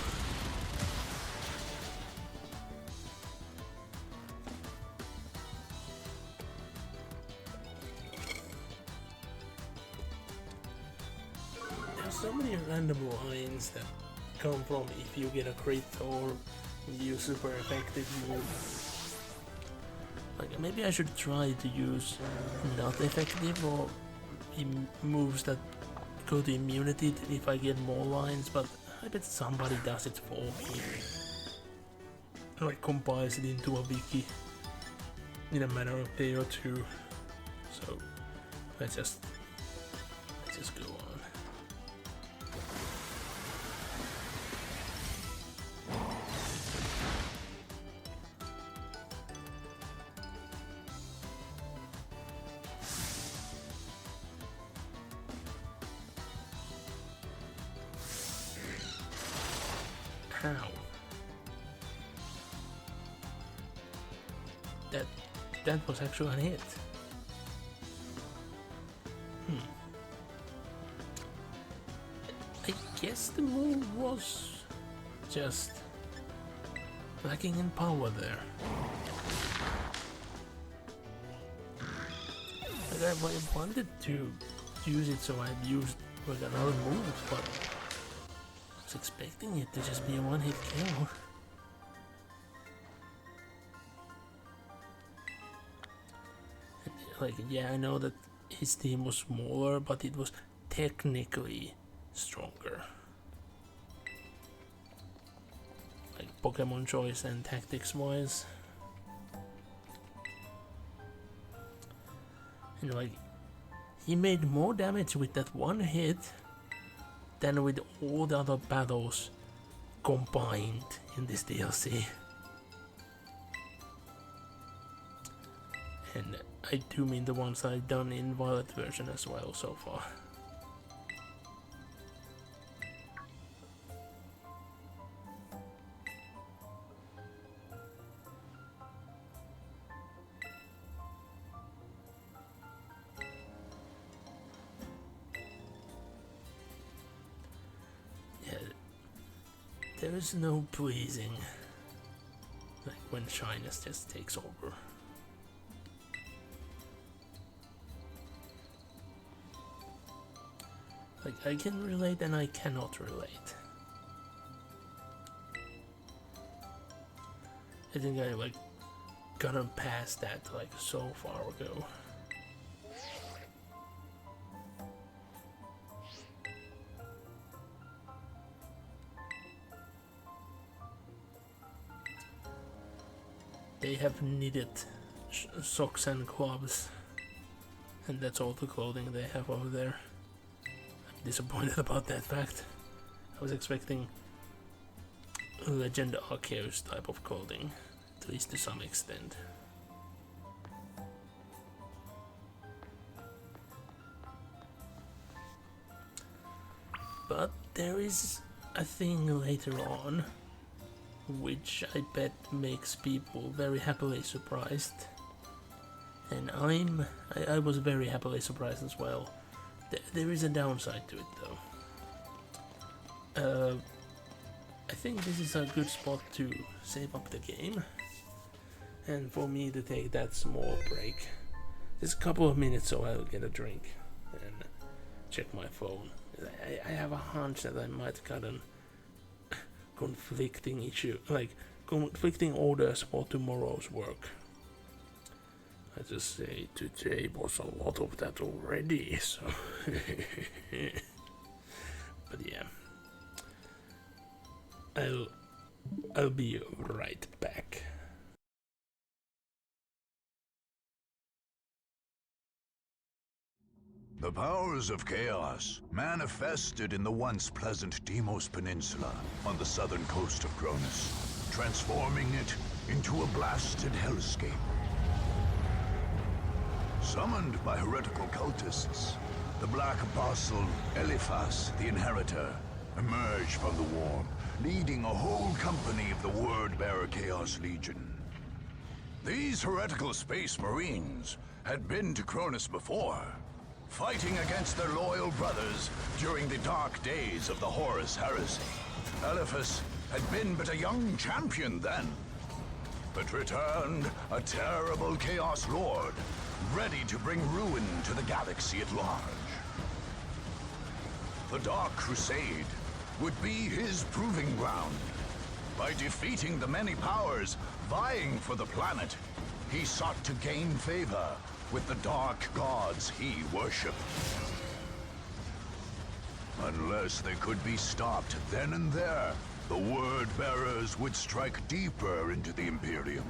There's so many random lines that come from if you get a crit or use super effective move. Like maybe I should try to use not effective or moves that go to immunity if I get more lines, but I bet somebody does it for me. Like compiles it into a wiki in a matter of a day or two. So let's just go on. Ow. That that was actually a hit. I guess the move was just lacking in power there. Like I wanted to use it, so I've used like another move, but I was expecting it to just be a one-hit kill. Like, yeah, I know that his team was smaller, but it was technically stronger. Like Pokemon choice and tactics wise. And like, he made more damage with that one hit than with all the other battles combined in this DLC. And I do mean the ones I've done in Violet version as well so far. Yeah, there is no pleasing like when shyness just takes over. Like, I can relate and I cannot relate. I think I like gotten past that like so far ago. They have knitted socks and gloves, and that's all the clothing they have over there. Disappointed about that fact. I was expecting Legend Arceus type of clothing, at least to some extent. But there is a thing later on which I bet makes people very happily surprised. And I was very happily surprised as well. There is a downside to it though. I think this is a good spot to save up the game and for me to take that small break. Just a couple of minutes so I'll get a drink and check my phone. I have a hunch that I might got an conflicting issue, like conflicting orders for tomorrow's work. I just say today was a lot of that already, so but yeah, I'll be right back. The powers of chaos manifested in the once pleasant Deimos Peninsula on the southern coast of Cronus, transforming it into a blasted hellscape. Summoned by heretical cultists, the Black Apostle Eliphas the Inheritor emerged from the war, leading a whole company of the Word-Bearer Chaos Legion. These heretical space marines had been to Cronus before, fighting against their loyal brothers during the dark days of the Horus Heresy. Eliphas had been but a young champion then, but returned a terrible Chaos Lord, ready to bring ruin to the galaxy at large. The Dark Crusade would be his proving ground. By defeating the many powers vying for the planet, he sought to gain favor with the dark gods he worshipped. Unless they could be stopped then and there, the Word-Bearers would strike deeper into the Imperium.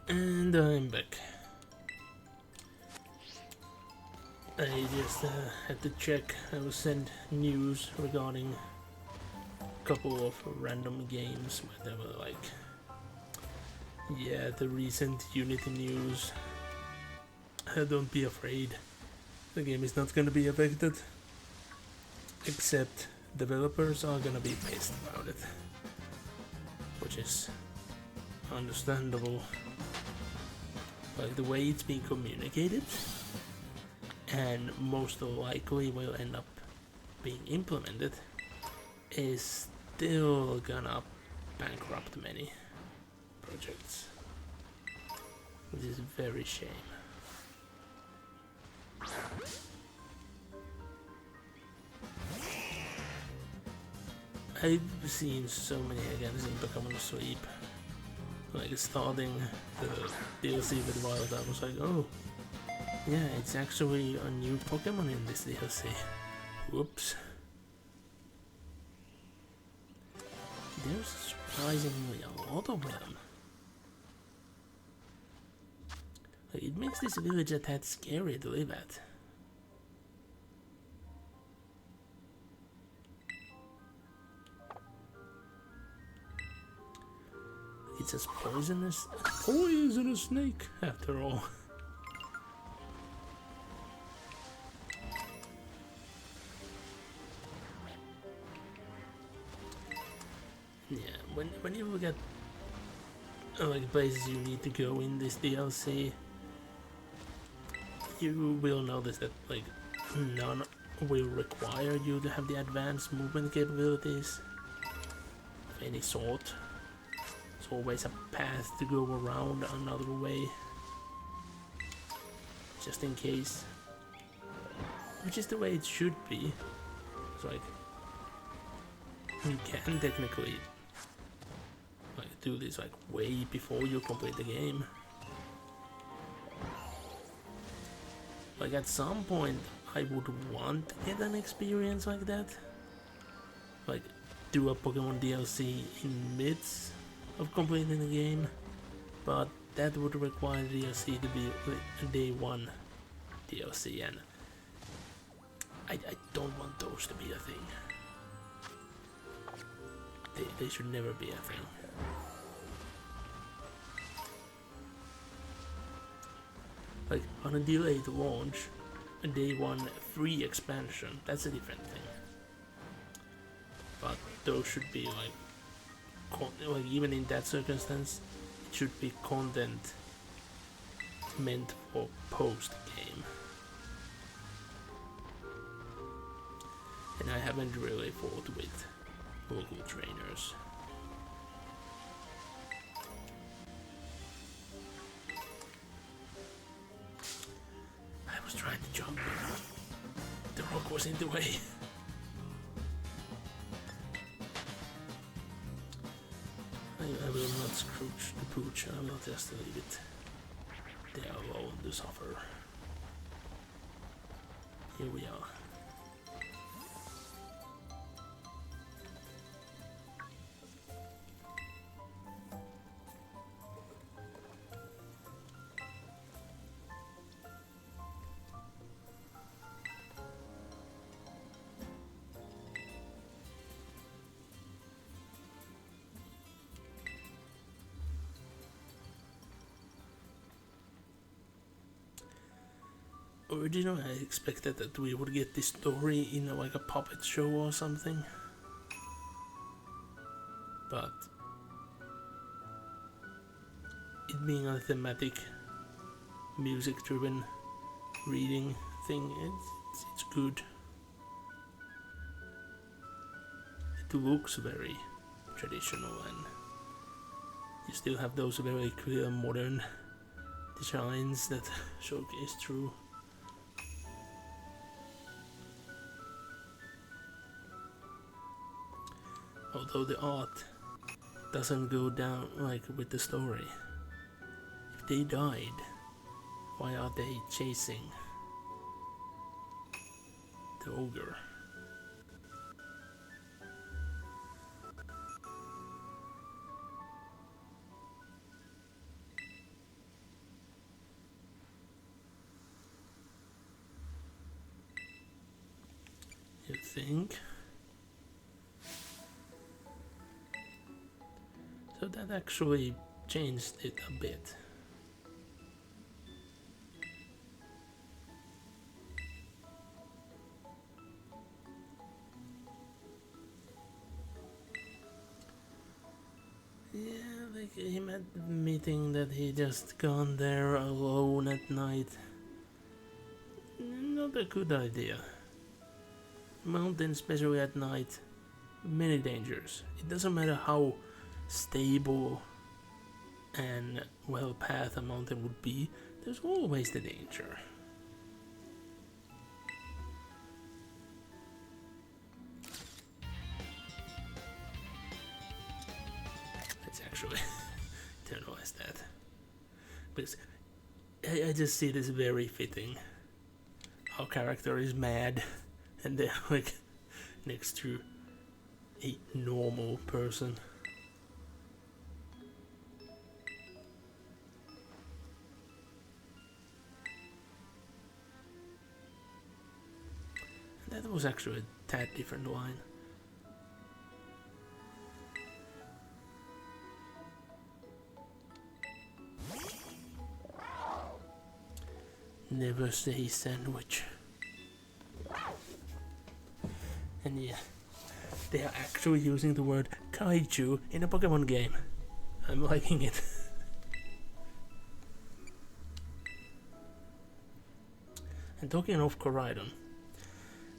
And I'm back. I just had to check. I was sent news regarding a couple of random games where they were like, yeah, the recent Unity news. Don't be afraid. The game is not gonna be affected. Except developers are gonna be pissed about it. Which is understandable. Like the way it's being communicated and most likely will end up being implemented is still gonna bankrupt many projects, which is a very shame. I've seen so many games in Pokemon Sleep. Like starting the DLC with Wild, I was like, oh, yeah, it's actually a new Pokemon in this DLC. Whoops. There's surprisingly a lot of them. Like, it makes this village a tad scary to live at. It's as poisonous snake, after all. Yeah, when you look at like places you need to go in this DLC, you will notice that like none will require you to have the advanced movement capabilities of any sort. There's always a path to go around another way, just in case. Which is the way it should be. It's like you can technically like do this like way before you complete the game. Like at some point I would want to get an experience like that. Like do a Pokemon DLC in midst of completing the game, but that would require DLC to be a day one DLC, and I don't want those to be a thing. They should never be a thing. Like on a delayed launch, a day one free expansion, that's a different thing. But those should be like even in that circumstance, it should be content meant for post-game. And I haven't really fought with local trainers. I was trying to jump, the rock was in the way. I will not scrooge the pooch, I will just leave it there alone to suffer. Here we are. Originally, I expected that we would get this story in like a puppet show or something, but it being a thematic, music-driven reading thing, it's good. It looks very traditional, and you still have those very clear modern designs that showcase through. Although the art doesn't go down like with the story. If they died, why are they chasing the ogre? think. So that actually changed it a bit. Yeah, like him admitting that he just gone there alone at night. Not a good idea. Mountain, especially at night, many dangers. It doesn't matter how stable and well path a mountain would be, there's always the danger. Let's actually internalize that. Because I just see this very fitting. Our character is mad and they're like next to a normal person. That was actually a tad different line. Never say sandwich. And yeah, they are actually using the word kaiju in a Pokemon game. I'm liking it. And talking of Koraidon,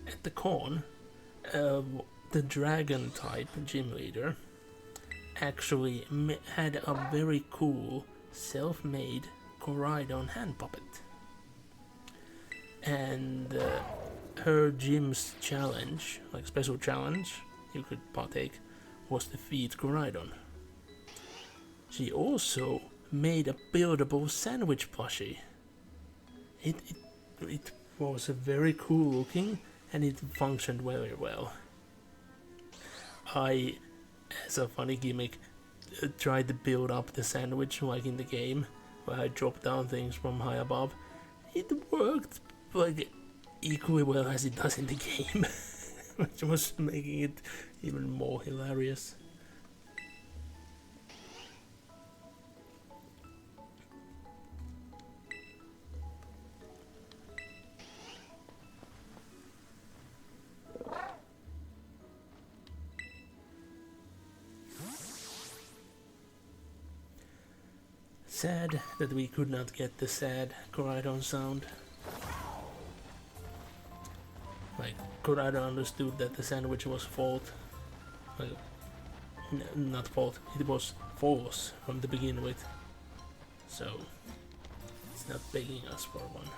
at the con, the dragon type gym leader actually had a very cool self-made Koraidon hand puppet. And her gym's challenge, like special challenge you could partake, was to feed Koraidon. She also made a buildable sandwich plushie. It was very cool looking and it functioned very well. I, as a funny gimmick, tried to build up the sandwich like in the game, where I dropped down things from high above. It worked like equally well as it does in the game, which was making it even more hilarious. Sad that we could not get the sad Koraidon sound. Like, Koraidon understood that the sandwich was fault. Like, not fault, it was false from the begin with. So, it's not begging us for one.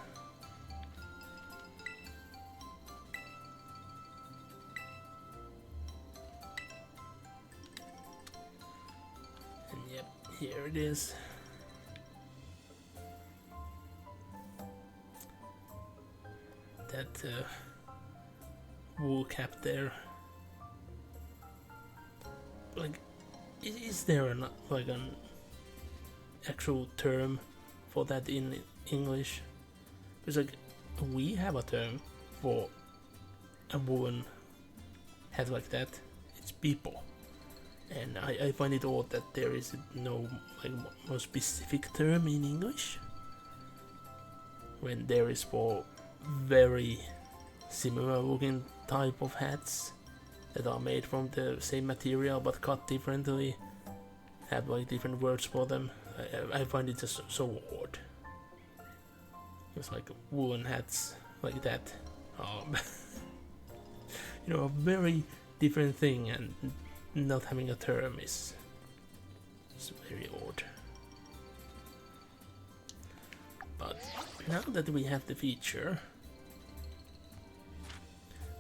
And yep, here it is. That wool cap there. Like, is there like an actual term for that in English? Because like we have a term for a woolen hat like that. It's people, and I find it odd that there is no like more specific term in English when there is for very similar looking type of hats that are made from the same material but cut differently, have like different words for them. I find it just so odd. It's like woolen hats like that are you know, a very different thing, and not having a term is very odd. But now that we have the feature,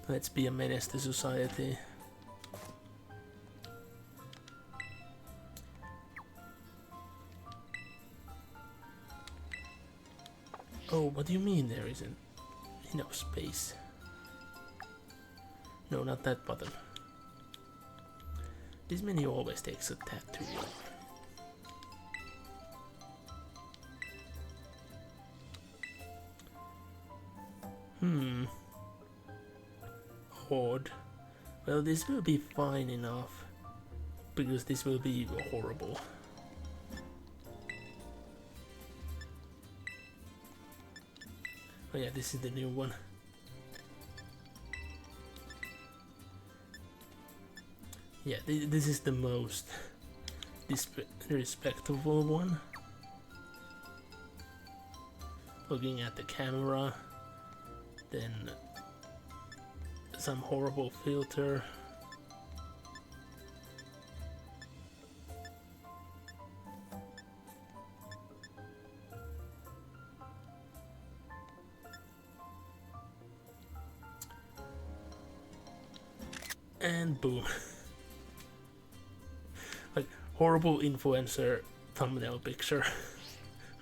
let's be a menace to society. Oh, what do you mean there isn't enough space? No, not that button. This menu always takes a tad too long. Horde. Well, this will be fine enough, because this will be horrible. Oh yeah, this is the new one. Yeah, this is the most respectable one. Looking at the camera, then some horrible filter. And boom. Like, horrible influencer thumbnail picture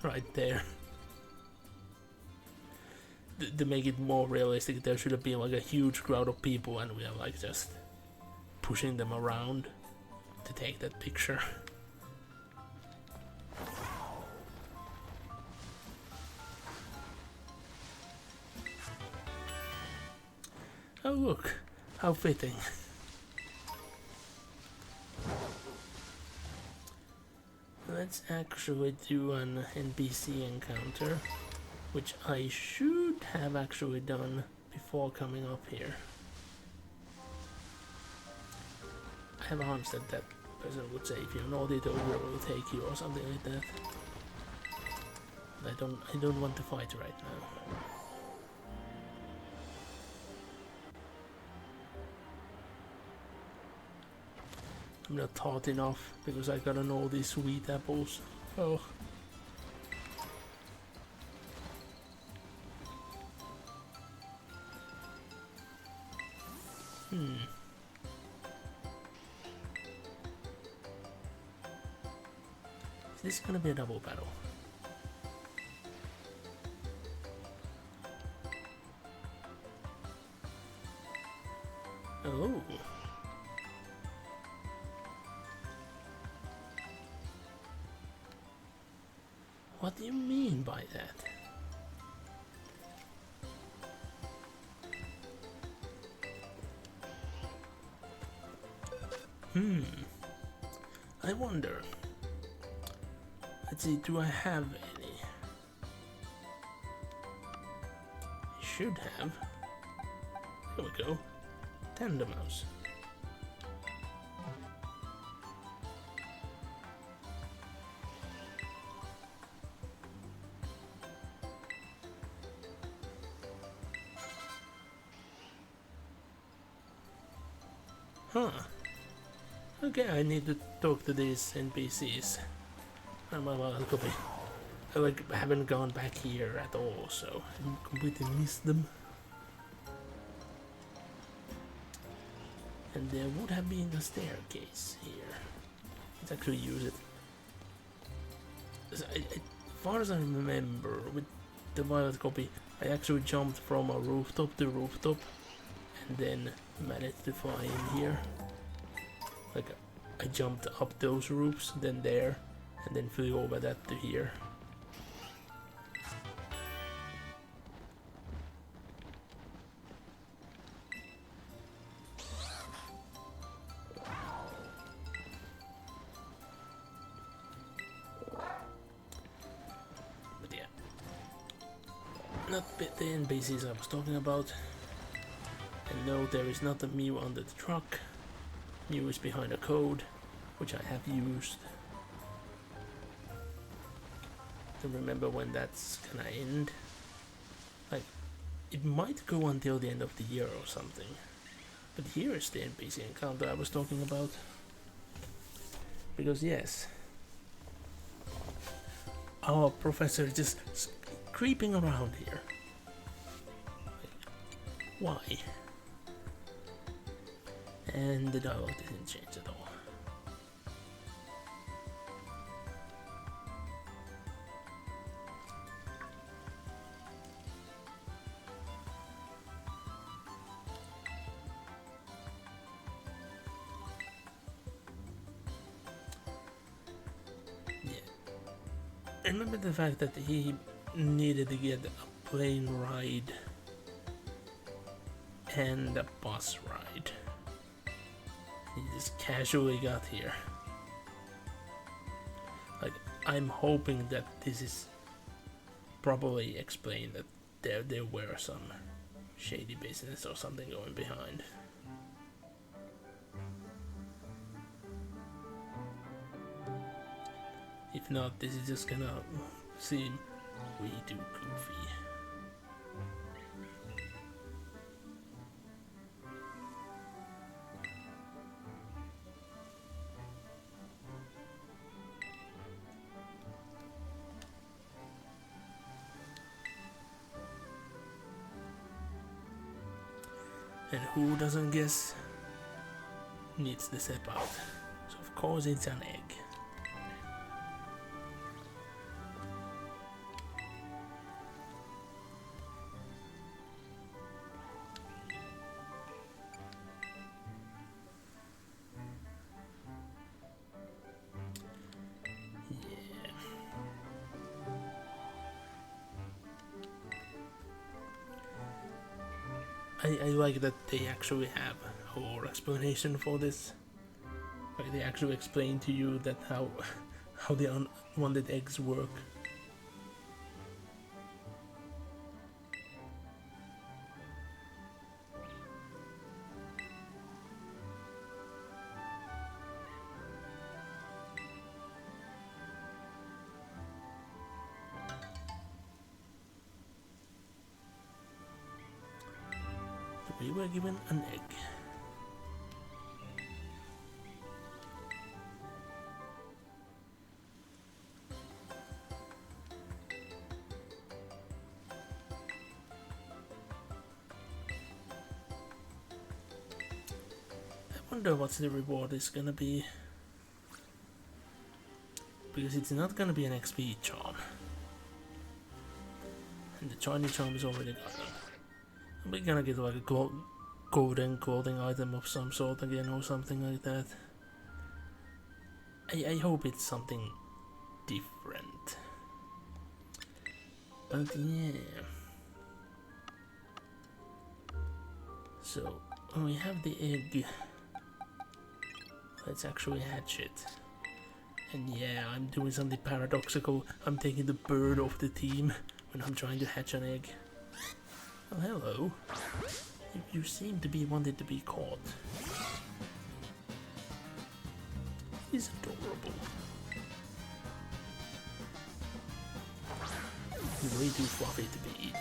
right there. To make it more realistic, there should have been like a huge crowd of people and we are like just pushing them around to take that picture. Oh look, how fitting. Let's actually do an NPC encounter, which I should have actually done before coming up here. I have a hunch that that person would say, if you're naughty, the ogre will take you or something like that. But I don't want to fight right now. I'm not taught enough because I gotta know these sweet apples. Oh. Is this gonna be a double battle? Oh. What do you mean by that? I wonder. Let's see, do I have any? I should have. There we go. Tender mouse. Huh. Okay, I need to talk to these NPCs. I like haven't gone back here at all, so I completely missed them. And there would have been a staircase here. Let's actually use it. As far as I remember, with the violet copy, I actually jumped from a rooftop to rooftop and then managed to fly in here. Like, I jumped up those roofs, then there, and then flew over that to here. But yeah, not the NPCs I was talking about. And no, there is not a Mew under the truck. Mew is behind a code, which I have used. To remember when that's gonna end. Like, it might go until the end of the year or something. But here is the NPC encounter I was talking about. Because yes, our professor is just creeping around here. Like, why? And the dialogue didn't change at all. Yeah. I remember the fact that he needed to get a plane ride and a bus ride. He just casually got here. Like, I'm hoping that this is probably explained that there were some shady business or something going behind. If not, this is just gonna seem way too goofy. And who doesn't guess needs to step out. So of course it's an egg. I like that they actually have a whole explanation for this. Like they actually explain to you that how the unwanted eggs work. We were given an egg. I wonder what the reward is gonna be. Because it's not gonna be an XP charm. And the shiny charm is already gone. We're gonna get like a golden clothing item of some sort again or something like that. I hope it's something different. But yeah. So we have the egg. Let's actually hatch it. And yeah, I'm doing something paradoxical. I'm taking the bird off the team when I'm trying to hatch an egg. Oh, hello. You seem to be wanted to be caught. He's adorable. He's way too fluffy to be eaten.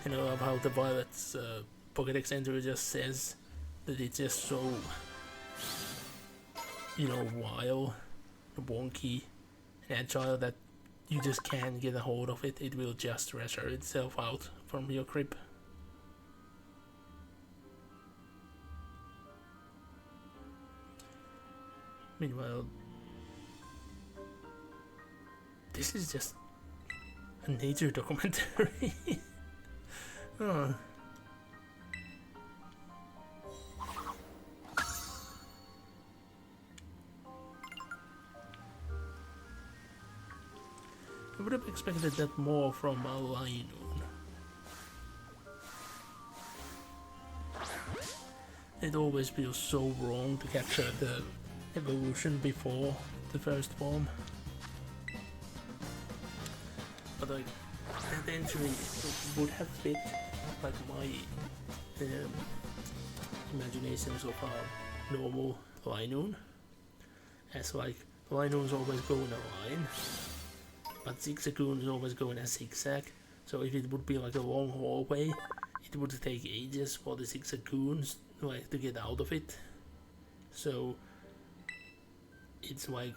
And I love how the Violet's Pokédex entry just says that it's just so, you know, wild, wonky, and agile that you just can't get a hold of it. It will just treasure itself out from your crib. Meanwhile, this is just a nature documentary. Oh. I would have expected that more from a Linoon. It always feels so wrong to capture the evolution before the first form. But like, that entry would have fit like my imaginations of a normal Linoon. As like, Linoons always go in a line. But Zigzagoons always go in a zigzag, so if it would be like a long hallway, it would take ages for the Zigzagoons like to get out of it. So it's like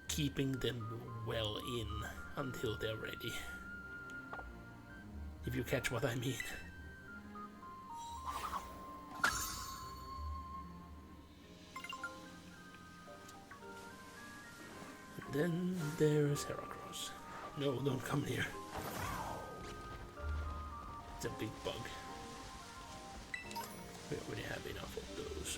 keeping them well in until they're ready. If you catch what I mean. And then there's Heracross. No, don't come near. It's a big bug. We already have enough of those.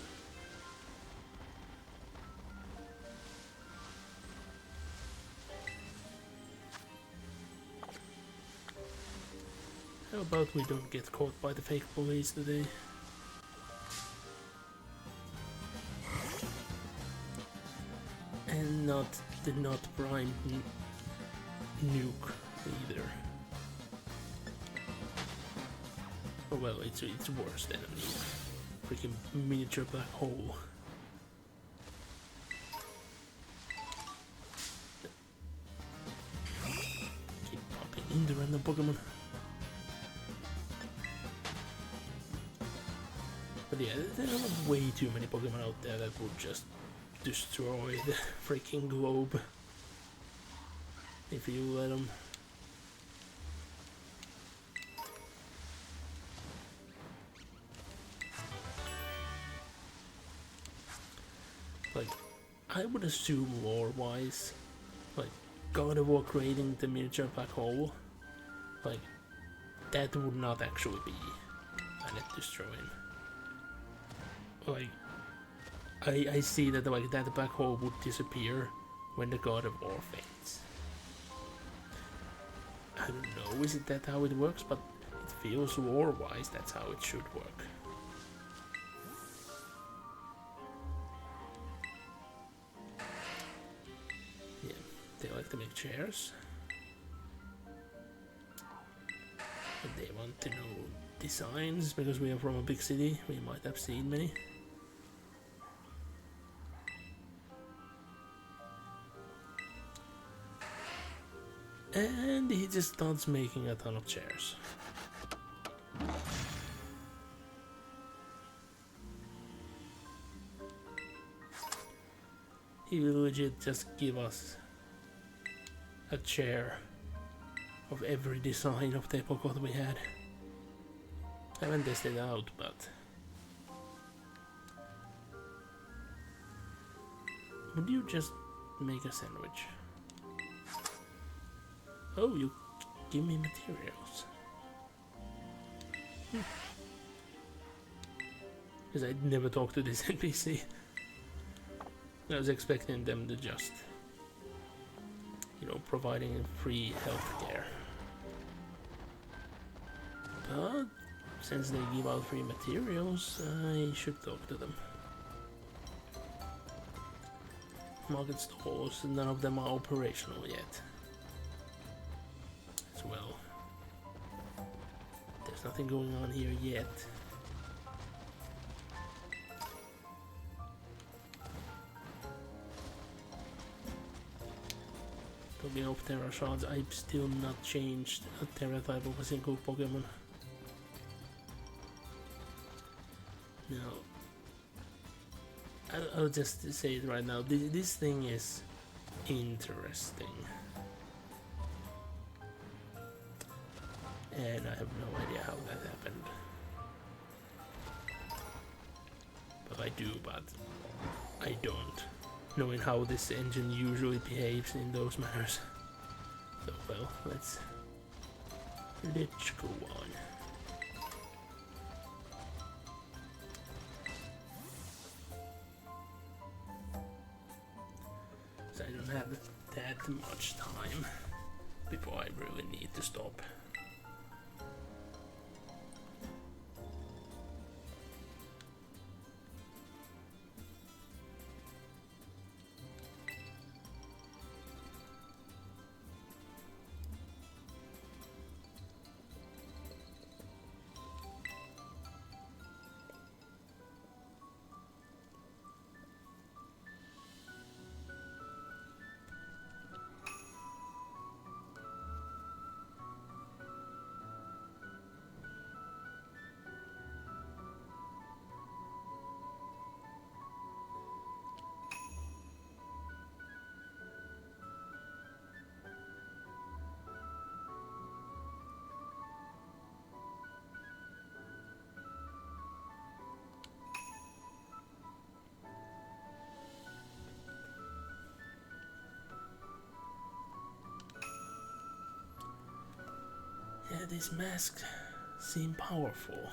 How about we don't get caught by the fake police today? And not the not primed nuke either. Oh well, it's worse than a nuke. Freaking miniature black hole. Keep popping into random Pokemon. But yeah, there are way too many Pokemon out there that would just destroy the freaking globe if you let them. Like, I would assume lore-wise, like, God of War creating the miniature black hole, like, that would not actually be planet destroying. Like, I see that like that black hole would disappear when the God of War fades. I don't know, is it that how it works? But it feels lore-wise that's how it should work. Yeah, they like to make chairs. But they want to know designs because we are from a big city. We might have seen many. And he just starts making a ton of chairs. He will legit just give us a chair of every design of the Pokemon we had. I haven't tested it out, but would you just make a sandwich? Oh, you give me materials. Because I'd never talked to this NPC. I was expecting them to just, you know, providing free healthcare. But since they give out free materials, I should talk to them. Market stores, none of them are operational yet. As well. There's nothing going on here yet. Talking of Terra Shards, I've still not changed a Terra type of a single Pokemon. No. I'll just say it right now. This thing is interesting. And I have no idea how that happened. But I do, but I don't. Knowing how this engine usually behaves in those matters. So, well, let's go on. So I don't have that much time before I really need to stop. Yeah, these masks seem powerful.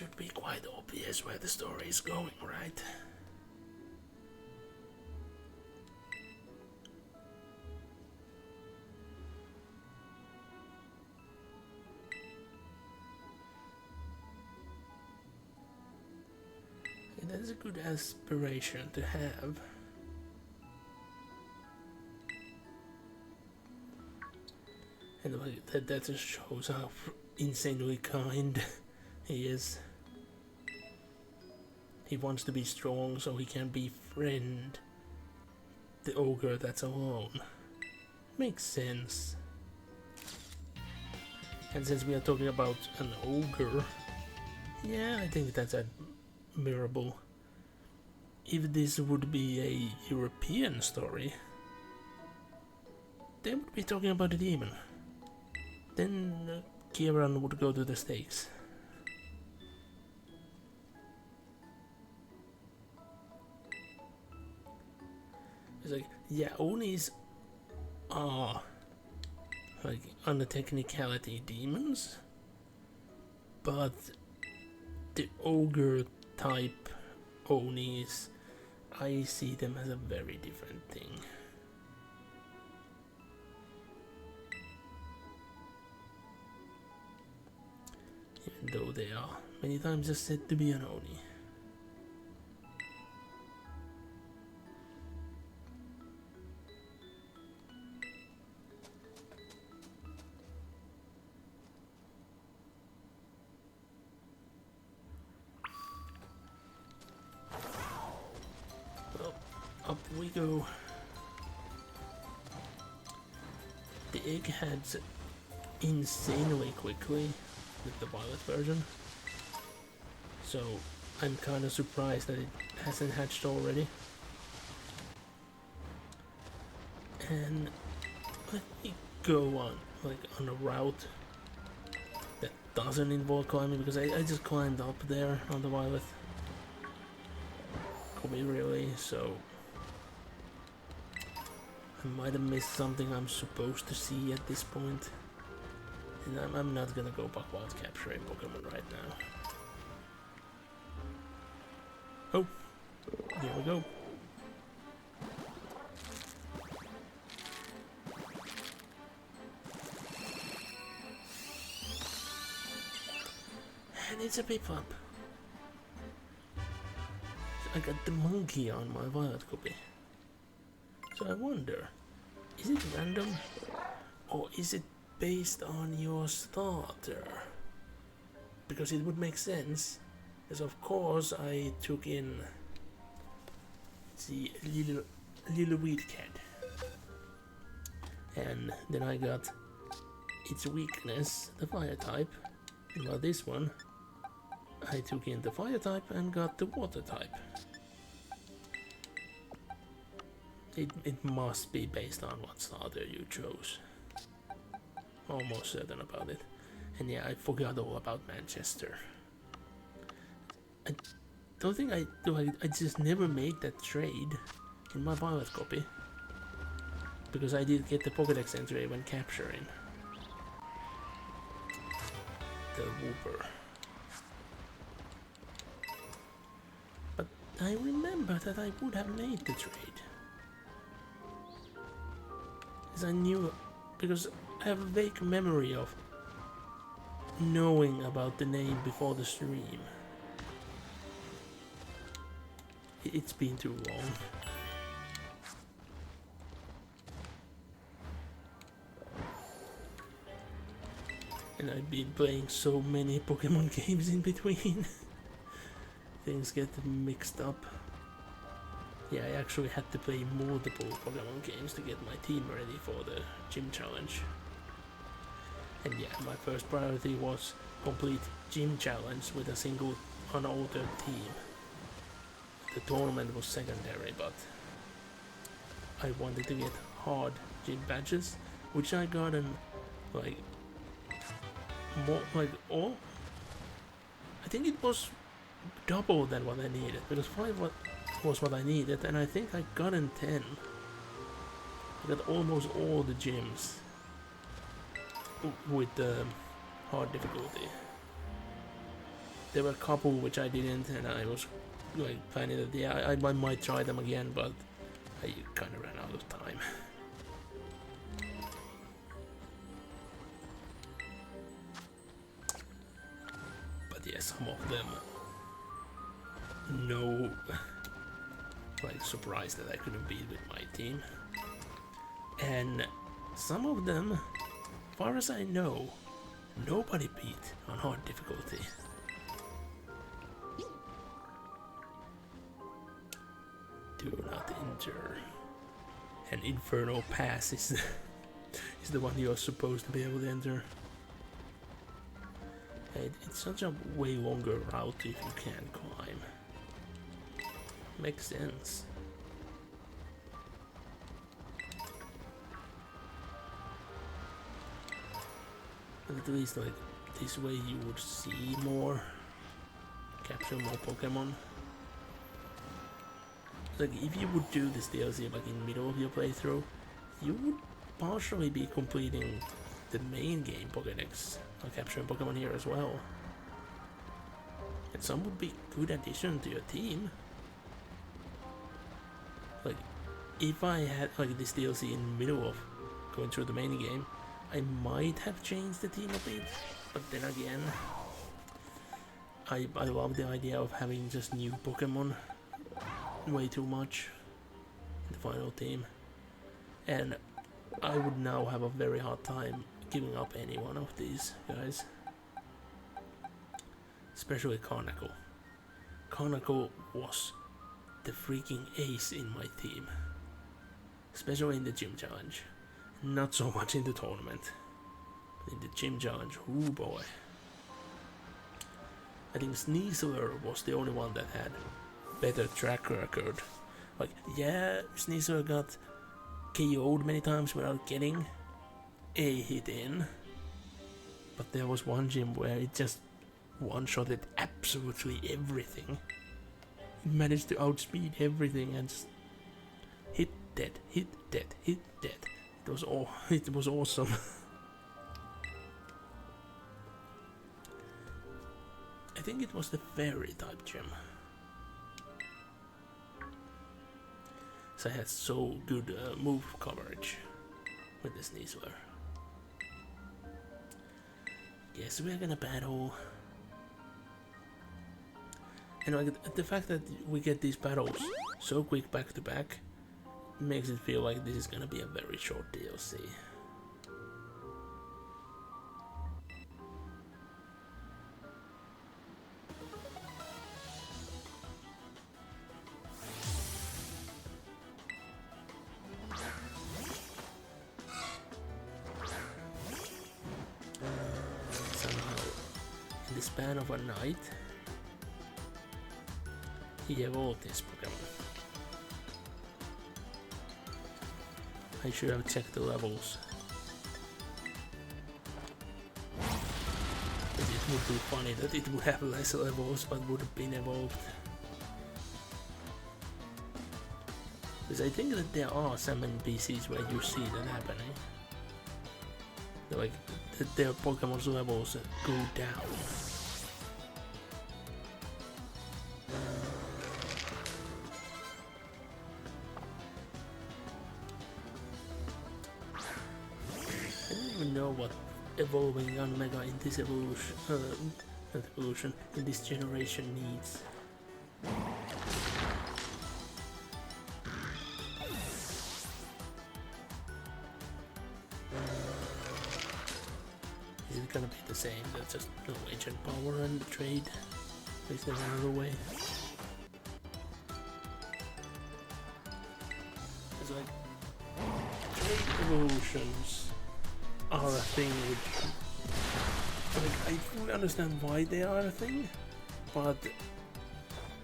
should be quite obvious where the story is going, right? Yeah, that's a good aspiration to have. And that just shows how insanely kind he is. He wants to be strong so he can befriend the ogre that's alone. Makes sense. And since we are talking about an ogre, yeah, I think that's admirable. If this would be a European story, they would be talking about a demon. Then Kieran would go to the stakes. It's like, yeah, Onis are like on the technicality demons, but the ogre type Onis, I see them as a very different thing. Even though they are many times just said to be an Oni. Well, up we go. The egg heads insanely quickly with the violet version, so I'm kind of surprised that it hasn't hatched already. And let me go on a route that doesn't involve climbing, because I just climbed up there on the violet copy really, so I might have missed something I'm supposed to see at this point. And I'm not gonna go back wild capturing Pokemon right now. Oh, here we go. And it's a Piplup. I got the monkey on my violet copy. So I wonder, is it random or is it based on your starter? Because it would make sense, as of course I took in the little weed cat, and then I got its weakness, the fire type. While this one, I took in the fire type and got the water type. It must be based on what starter you chose. Almost certain about it. And yeah, I forgot all about Manchester. I don't think I do. I just never made that trade in my violet copy, because I did get the Pokédex entry when capturing the Wooper. But I remember that I would have made the trade, as I knew, because I have a vague memory of knowing about the name before the stream. It's been too long. And I've been playing so many Pokemon games in between. Things get mixed up. Yeah, I actually had to play multiple Pokemon games to get my team ready for the gym challenge. And yeah, my first priority was complete gym challenge with a single unaltered team. The tournament was secondary, but I wanted to get hard gym badges, which I got in like more, like all. I think it was double than what I needed, because 5 was what I needed, and I think I got in 10. I got almost all the gyms with the hard difficulty. there were a couple which I didn't, and I was like planning that yeah, I might try them again, but I kind of ran out of time. But yeah, some of them, no, like surprised that I couldn't beat with my team, and some of them, as far as I know, nobody beat on hard difficulty. Do not enter. An Inferno Pass is the one you are supposed to be able to enter. It's such a way longer route if you can't climb. Makes sense. But at least like this way you would see more, capture more Pokemon. Like if you would do this DLC like in the middle of your playthrough, you would partially be completing the main game Pokédex, capturing Pokemon here as well. And some would be good addition to your team. Like if I had like this DLC in the middle of going through the main game, I might have changed the team a bit, but then again, I love the idea of having just new Pokemon way too much in the final team, and I would now have a very hard time giving up any one of these guys, especially Carnacle. Carnacle was the freaking ace in my team, especially in the gym challenge, not so much in the tournament. In the gym challenge, oh boy, I think Sneasler was the only one that had better track record. Like, yeah, Sneasler got KO'd many times without getting a hit in, but there was one gym where it just one-shotted absolutely everything. It managed to outspeed everything and just hit dead, hit dead, hit dead. It was awesome. I think it was the fairy type gym. So I had so good move coverage with the Sneasler. Yes, we're gonna battle. And like, the fact that we get these battles so quick back to back makes it feel like this is gonna be a very short DLC. Span of a night, he evolved this Pokemon. I should have checked the levels. But it would be funny that it would have less levels but would have been evolved. Because I think that there are some NPCs where you see that happening. Like, their Pokemon's levels go down. Know what evolving on Mega in this evolution in this generation needs. Is it gonna be the same? That's just no agent power and trade. Is there another way? It's like trade evolutions are a thing which, like, I fully understand why they are a thing, but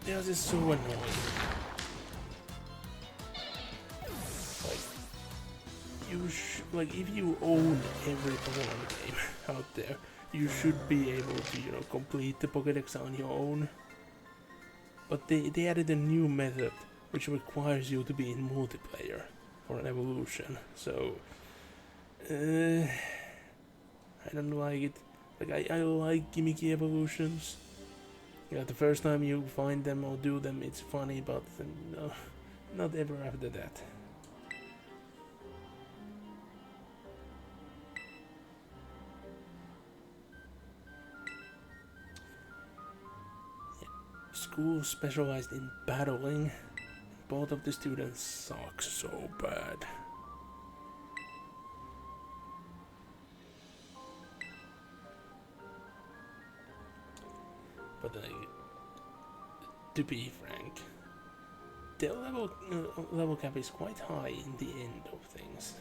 they are just so annoying. Like if you own every Pokemon game out there, you should be able to, you know, complete the Pokédex on your own. But they added a new method which requires you to be in multiplayer for an evolution, so I don't like it. Like I like gimmicky evolutions, Yeah, the first time you find them or do them, it's funny, but no, not ever after that. School specialized in battling. Both of the students suck so bad. But to be frank, the level cap is quite high in the end of things,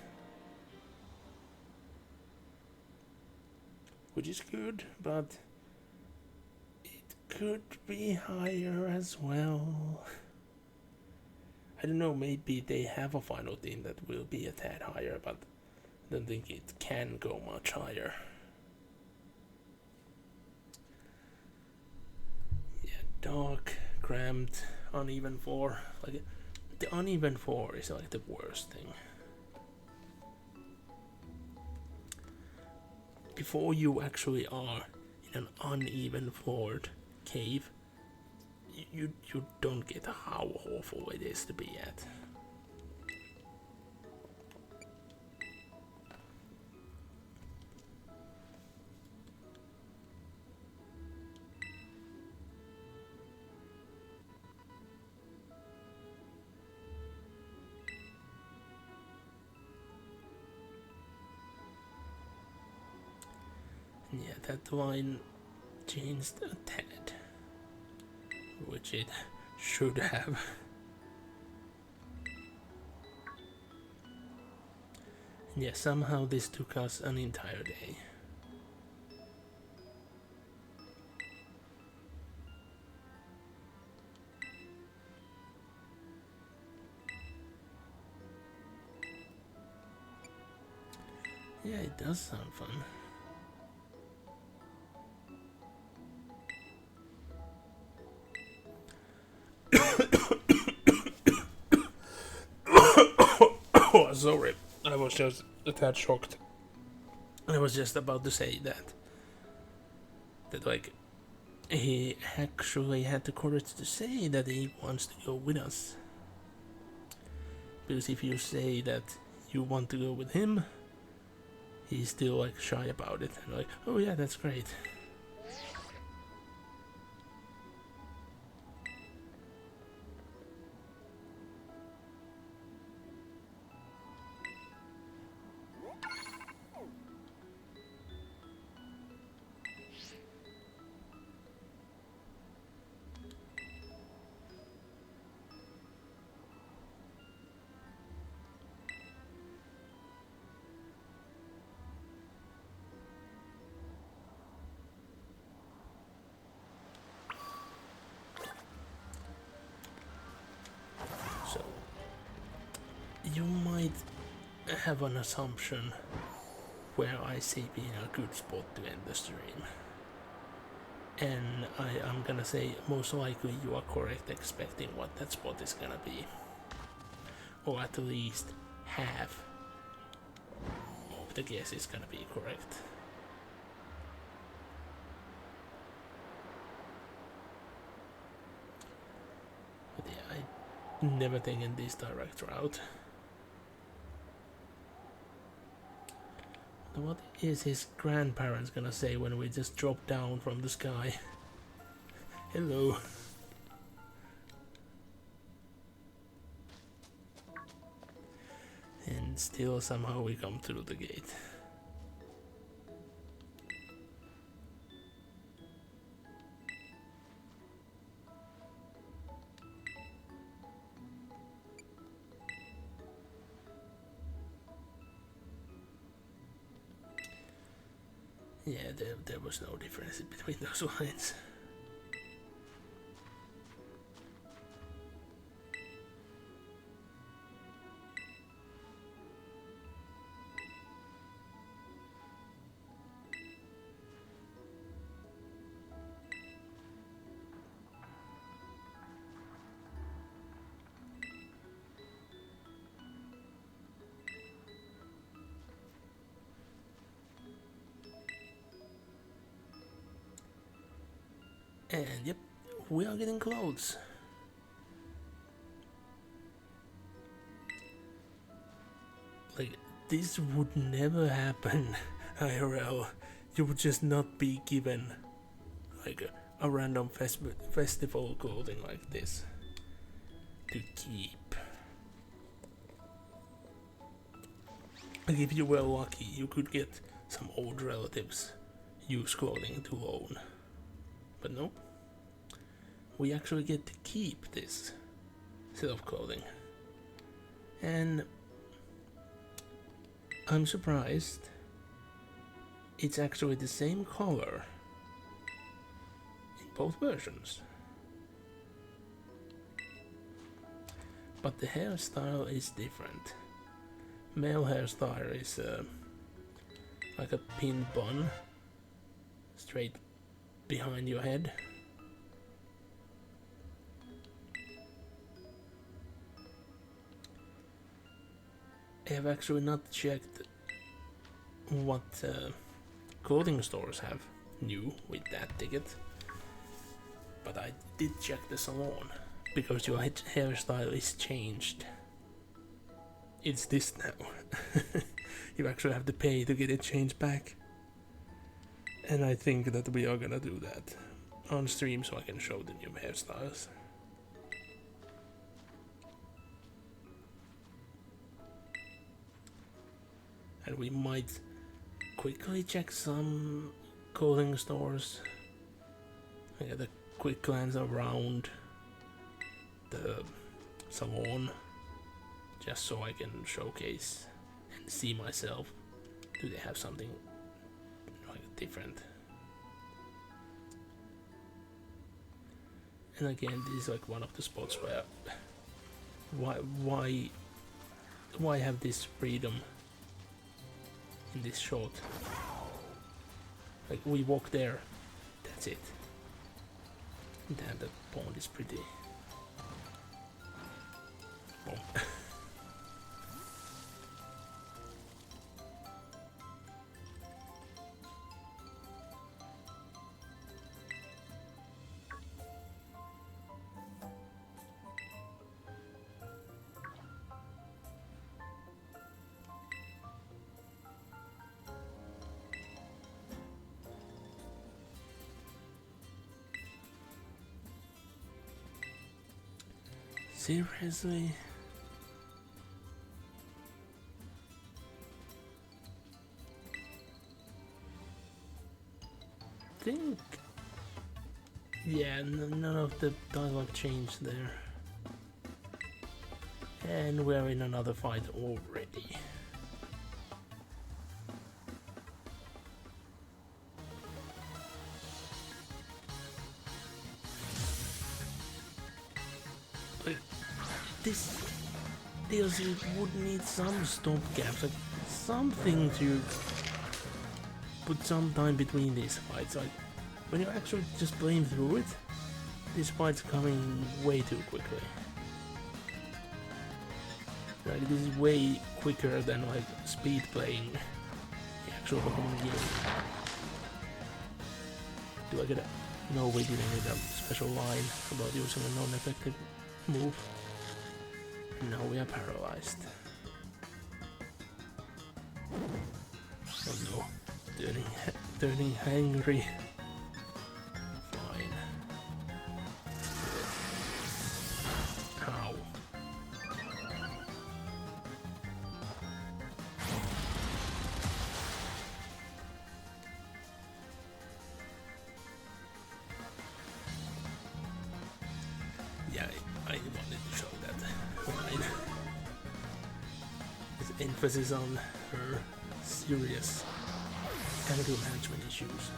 which is good, but it could be higher as well. I don't know, maybe they have a final team that will be a tad higher, but I don't think it can go much higher. Yeah, dark, cramped, uneven 4. Like, the uneven 4 is like the worst thing. Before you actually are in an uneven floored cave, you don't get how awful it is to be at. Yeah, that line changed a tad, which it should have. And yeah, somehow this took us an entire day. Yeah, it does sound fun. Oh, sorry. I was just a tad shocked. I was just about to say that like he actually had the courage to say that he wants to go with us. Because if you say that you want to go with him, he's still like shy about it and like, oh yeah, that's great. So you might have an assumption where I see being a good spot to end the stream. And I'm gonna say most likely you are correct expecting what that spot is gonna be. Or at least half of the guess is gonna be correct. But yeah, I never taken this direct route. What is his grandparents gonna say when we just drop down from the sky? Hello. And still somehow we come through the gate. Yeah, there was no difference between those lines. And yep, we are getting clothes. Like, this would never happen, IRL. You would just not be given like a random festival clothing like this to keep. Like, if you were lucky, you could get some old relatives' used clothing to own. But no, we actually get to keep this set of clothing. And I'm surprised it's actually the same color in both versions. But the hairstyle is different. Male hairstyle is like a pin bun straight behind your head. I have actually not checked what clothing stores have new with that ticket, but I did check the salon because your hairstyle is changed. It's this now. You actually have to pay to get it changed back. And I think that we are gonna do that on stream so I can show the new hairstyles. And we might quickly check some clothing stores. I get a quick glance around the salon just so I can showcase and see myself. Do they have something like different? And again, this is like one of the spots where why have this freedom in this shot? Like, we walk there, that's it. Damn, that pond is pretty. Boom. Seriously? Think... yeah, none of the dialogue changed there. And we're in another fight already. This DLC would need some stopgaps, like something to put some time between these fights. Like, when you actually just playing through it, this fight's coming way too quickly. Like, this is way quicker than like speed playing the actual Pokemon game. Do I get a... no, we didn't get a special line about using a non-effective move. Now we are paralyzed. Oh no, turning angry. Fine. Ow. Yeah, I wanted to show that. Fine. With emphasis on her serious anger management issues.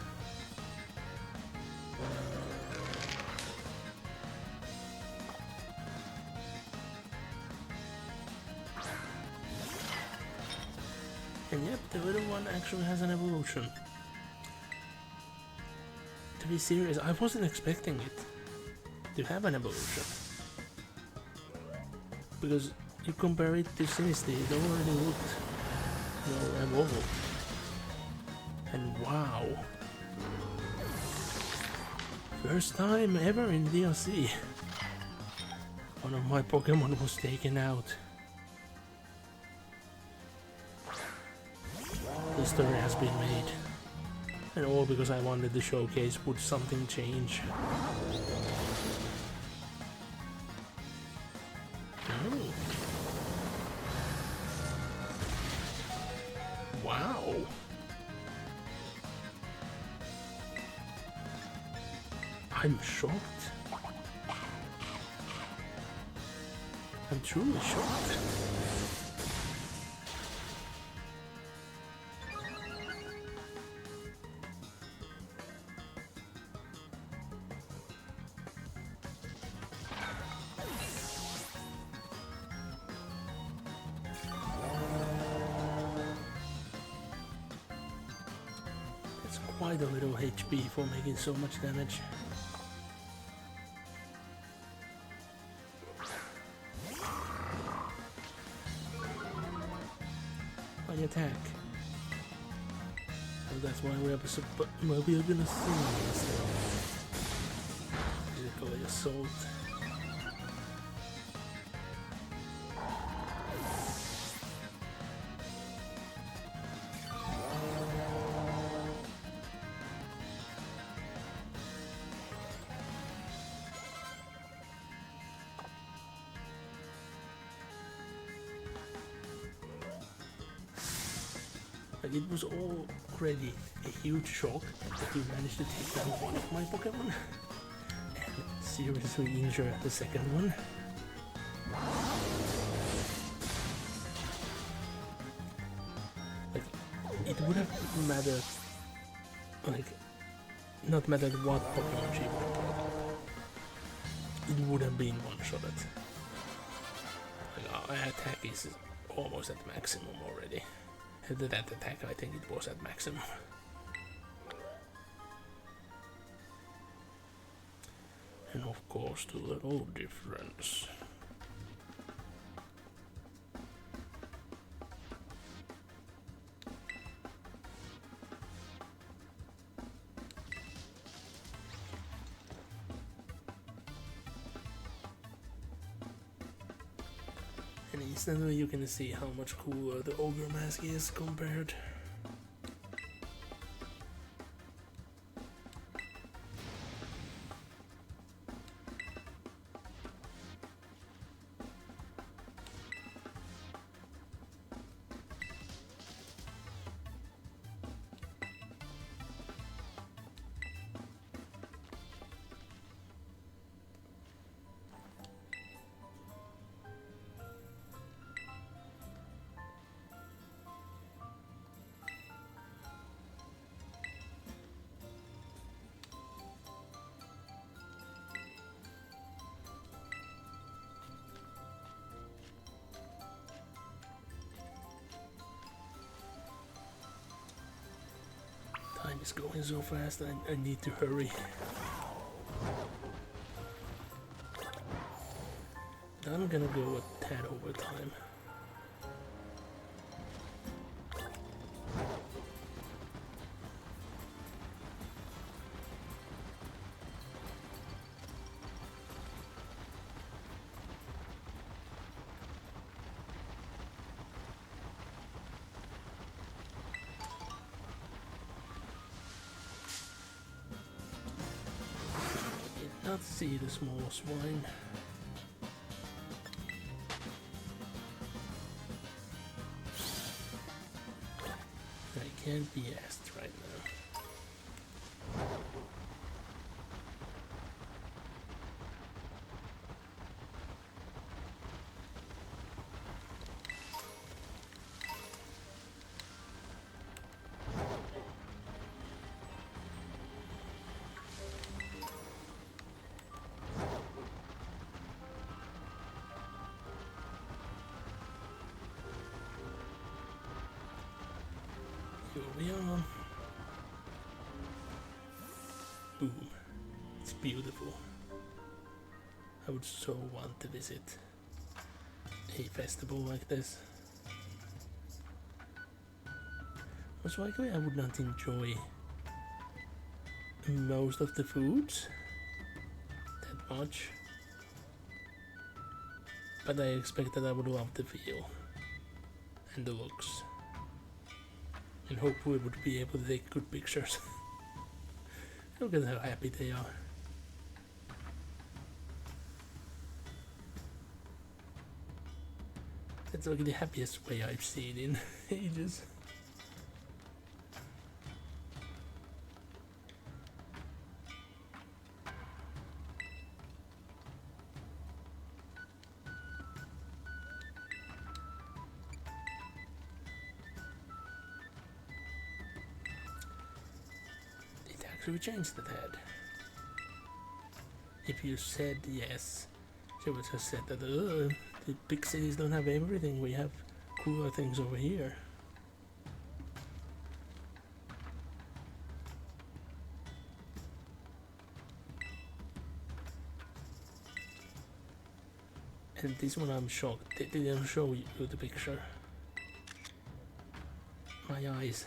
And yep, the little one actually has an evolution. To be serious, I wasn't expecting it to have an evolution. Because you compare it to Sinisty, it already looked, you know, evolved. And wow. First time ever in DLC. One of my Pokemon was taken out. History has been made. And all because I wanted to showcase would something change. Oh. Wow. I'm shocked. I'm truly shocked. It's quite a little HP for making so much damage. Attack. And that's why we're gonna see this. Physical assault. Like, it was already a huge shock that you managed to take down one of my Pokemon and seriously injure the second one. Like, it would have mattered, like, not mattered what Pokemon she would have brought. It would have been one-shotted. Like, our attack is almost at maximum already. That attack, I think it was at maximum. And of course the little difference. And instantly you can see how much cooler the Ogre Mask is compared. Time is going so fast, I need to hurry. I'm gonna go a tad over time. Not see the small swine. I can't be asked right now. Here we are. Boom. It's beautiful. I would so want to visit a festival like this. Most likely I would not enjoy most of the foods, much. But I expected I would love the feel and the looks. And hope we would be able to take good pictures. Look at how happy they are. That's like the happiest way I've seen in ages. It actually changed the head. If you said yes, she would have said that the big cities don't have everything, we have cooler things over here. And this one I'm shocked, they didn't show you the picture. My eyes.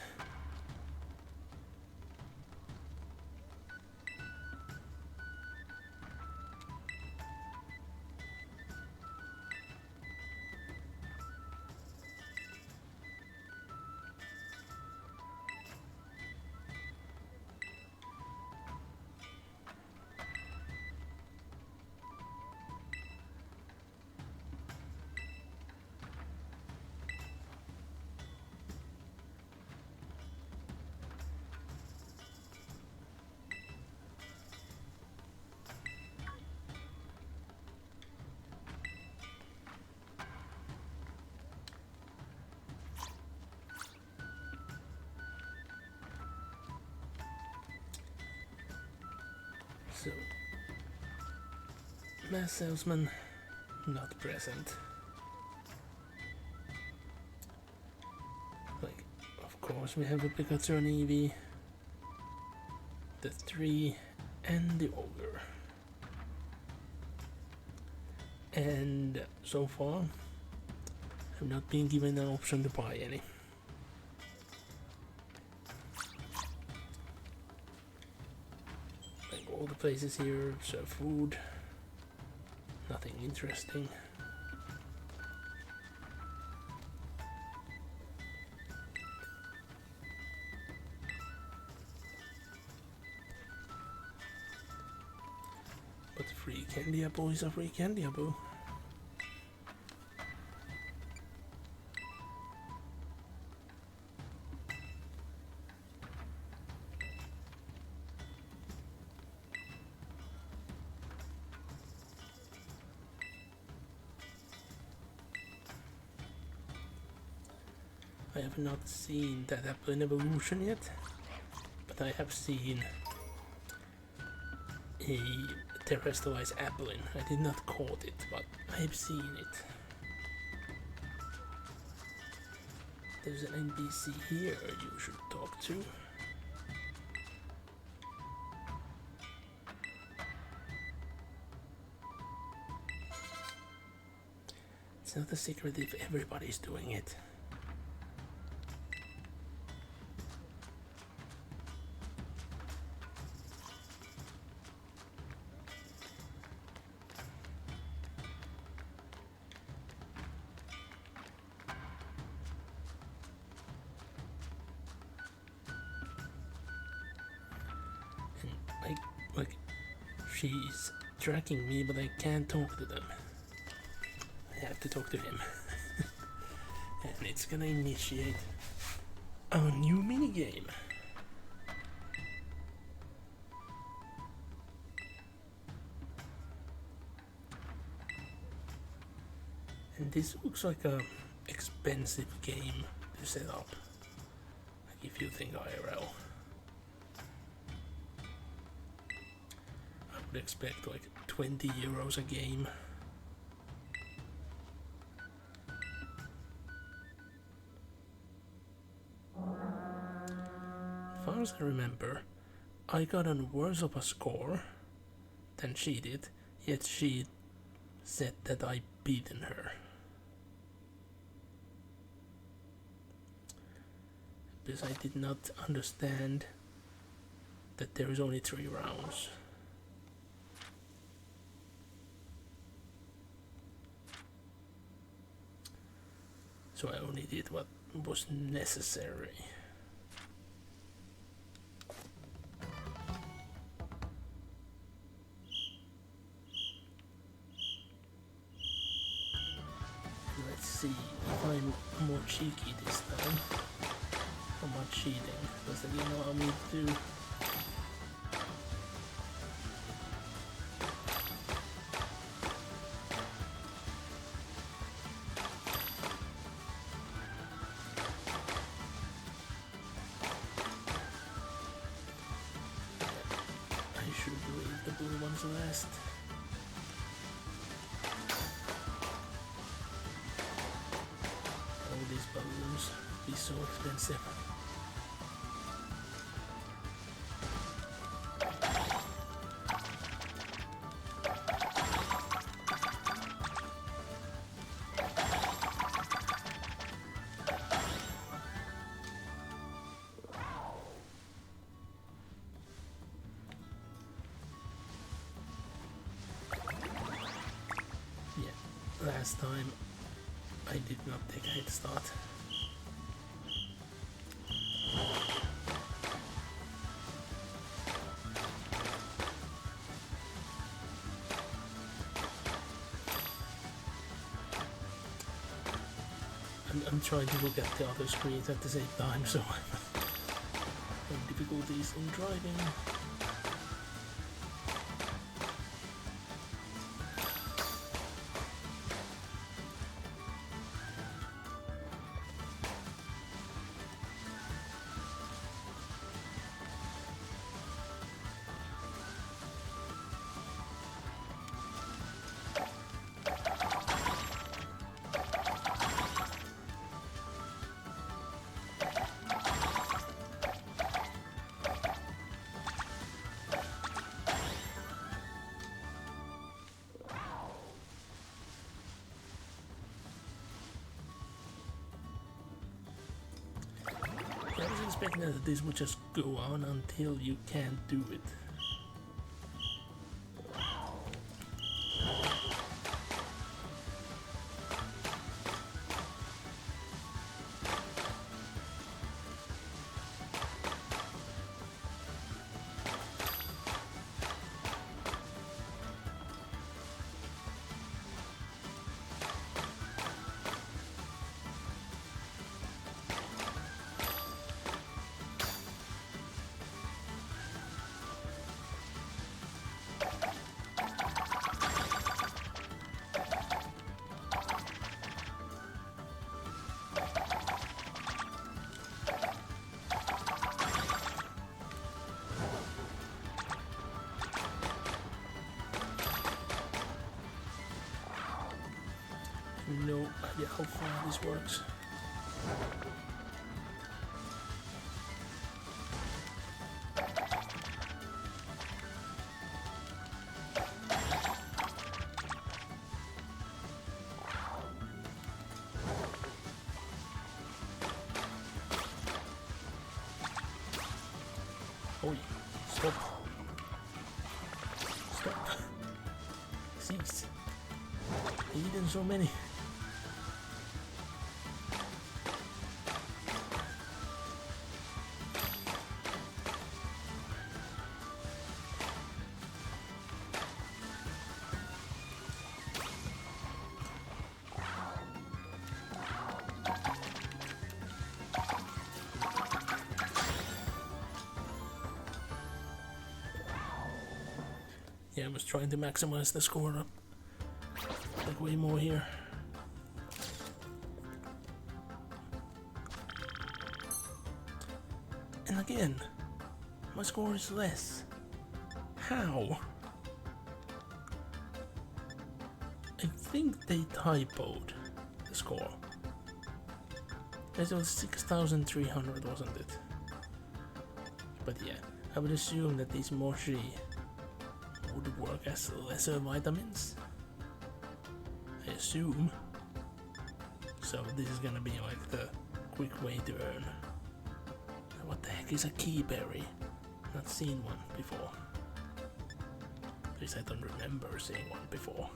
So, mass salesman not present. Like, of course we have a Pikachu and Eevee, the 3 and the ogre. And so far I've not been given an option to buy any. All the places here serve food, nothing interesting. But free candy apple is a free candy apple. I have not seen that apple in evolution yet, but I have seen a terrestrialized apple in. I did not caught it, but I've seen it. There's an NPC here you should talk to. It's not a secret if everybody's doing it. Like, she's tracking me, but I can't talk to them. I have to talk to him. And it's gonna initiate a new minigame. And this looks like a expensive game to set up. Like if you think IRL. I would expect like 20 euros a game. As far as I remember, I got a worse of a score than she did, yet she said that I beaten her. Because I did not understand that there is only 3 rounds. So I only did what was necessary. Let's see if I'm more cheeky this time. Or not cheating, does the game allow me to do? I should leave the blue ones last. All these balloons be so expensive. Last time I did not take a head start. I'm trying to look at the other screens at the same time, so I'm having difficulties in driving. I was expecting that this would just go on until you can't do it. No idea how far this works. Oh, stop. Stop. Cease. Eating so many. Yeah, I was trying to maximize the score up. Like way more here. And again, my score is less. How? I think they typoed the score. It was 6,300, wasn't it? But yeah, I would assume that these mochi would work as lesser vitamins. I assume. So this is gonna be like the quick way to earn. What the heck is a key berry? Not seen one before. At least I don't remember seeing one before.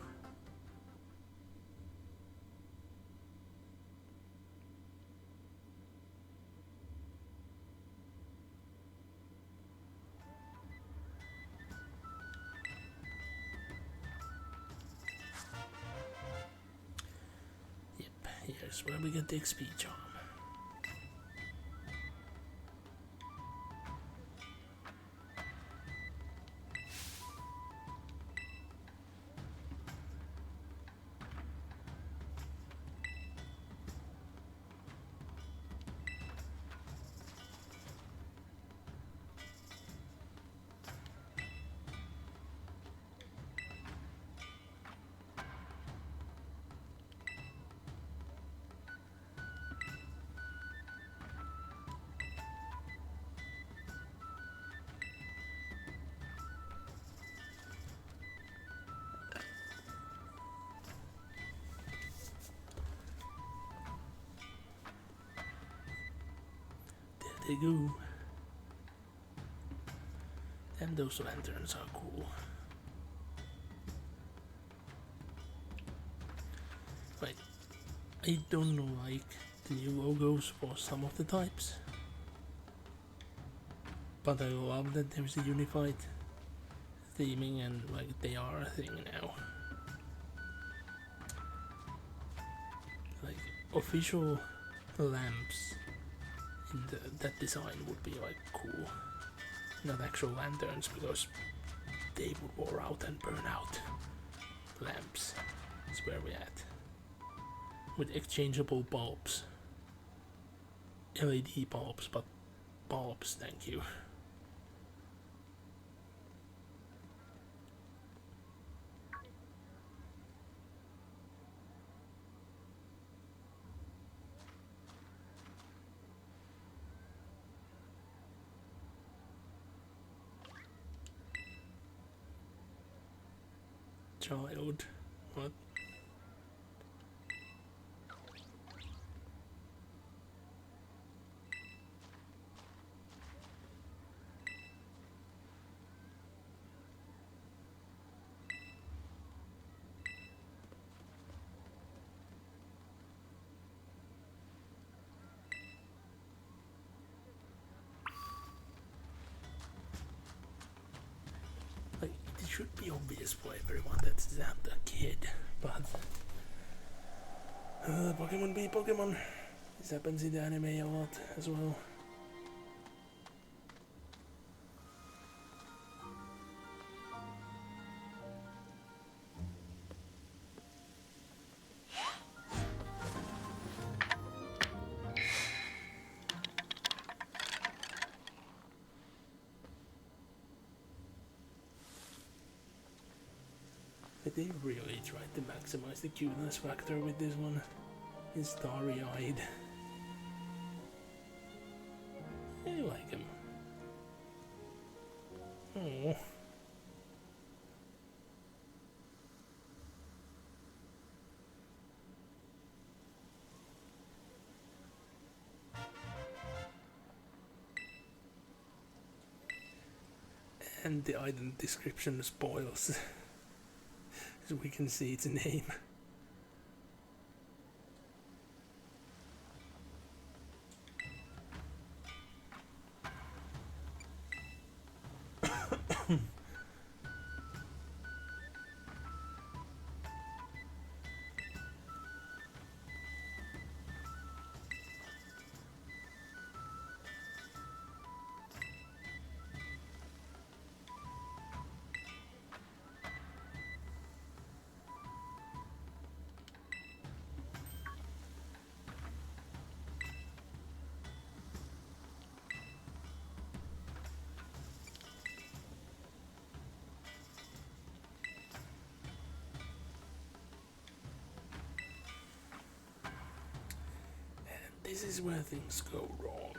Here's where we get the XP charm. There they go. And those lanterns are cool. Right, I don't like the new logos for some of the types, but I love that there's a unified theming and like they are a thing now. Like official lamps in that design would be like cool, not actual lanterns because they would wear out and burn out. Lamps is where we're at. With exchangeable bulbs. LED bulbs, but bulbs, thank you. Child, what? Like, it should be obvious for everyone that Zam's a kid, but Pokemon be Pokemon. This happens in the anime a lot as well. They really tried to maximize the cuteness factor with this one. He's starry-eyed. I like him. Oh. And the item description spoils. As we can see its name. This is where things go wrong.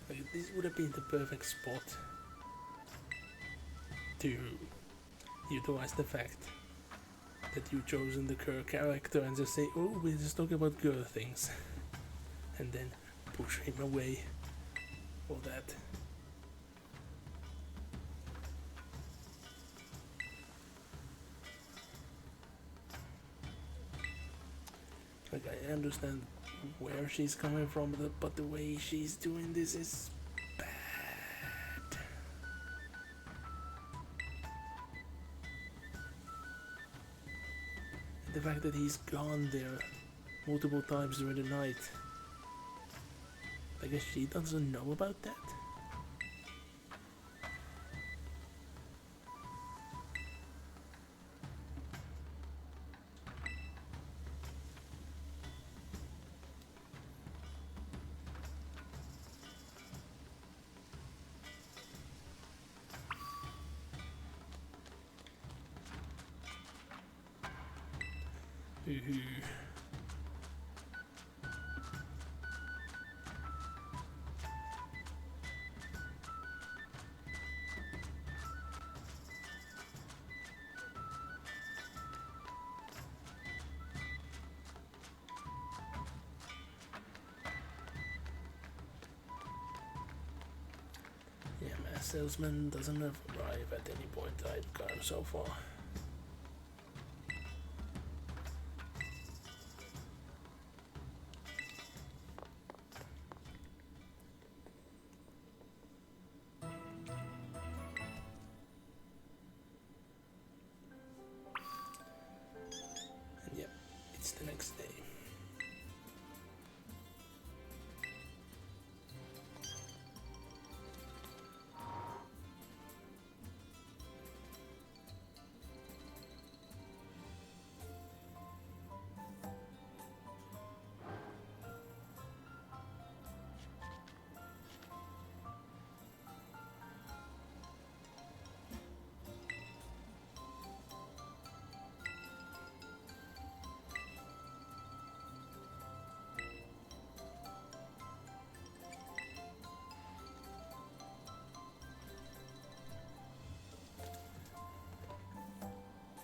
Like, this would have been the perfect spot to utilize the fact that you've chosen the girl character and just say, oh, we're just talking about girl things. And then push him away for that. Like, I understand where she's coming from, but the way she's doing this is bad. the fact that he's gone there multiple times during the night. I guess she doesn't know about that. Yeah, my salesman doesn't arrive at any point I've gone so far. And yep, it's the next day.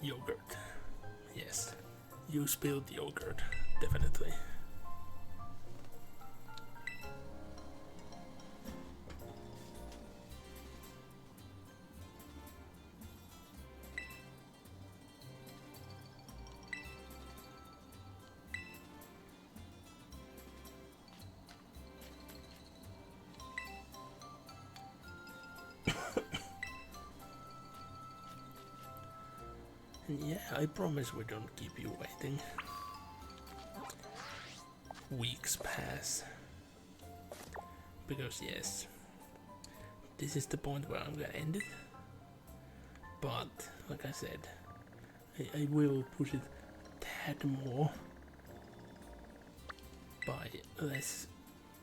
Yogurt. Yes. You spilled yogurt. Definitely. Yeah, I promise we don't keep you waiting. Weeks pass. Because yes, this is the point where I'm gonna end it. But, like I said, I will push it a tad more by let's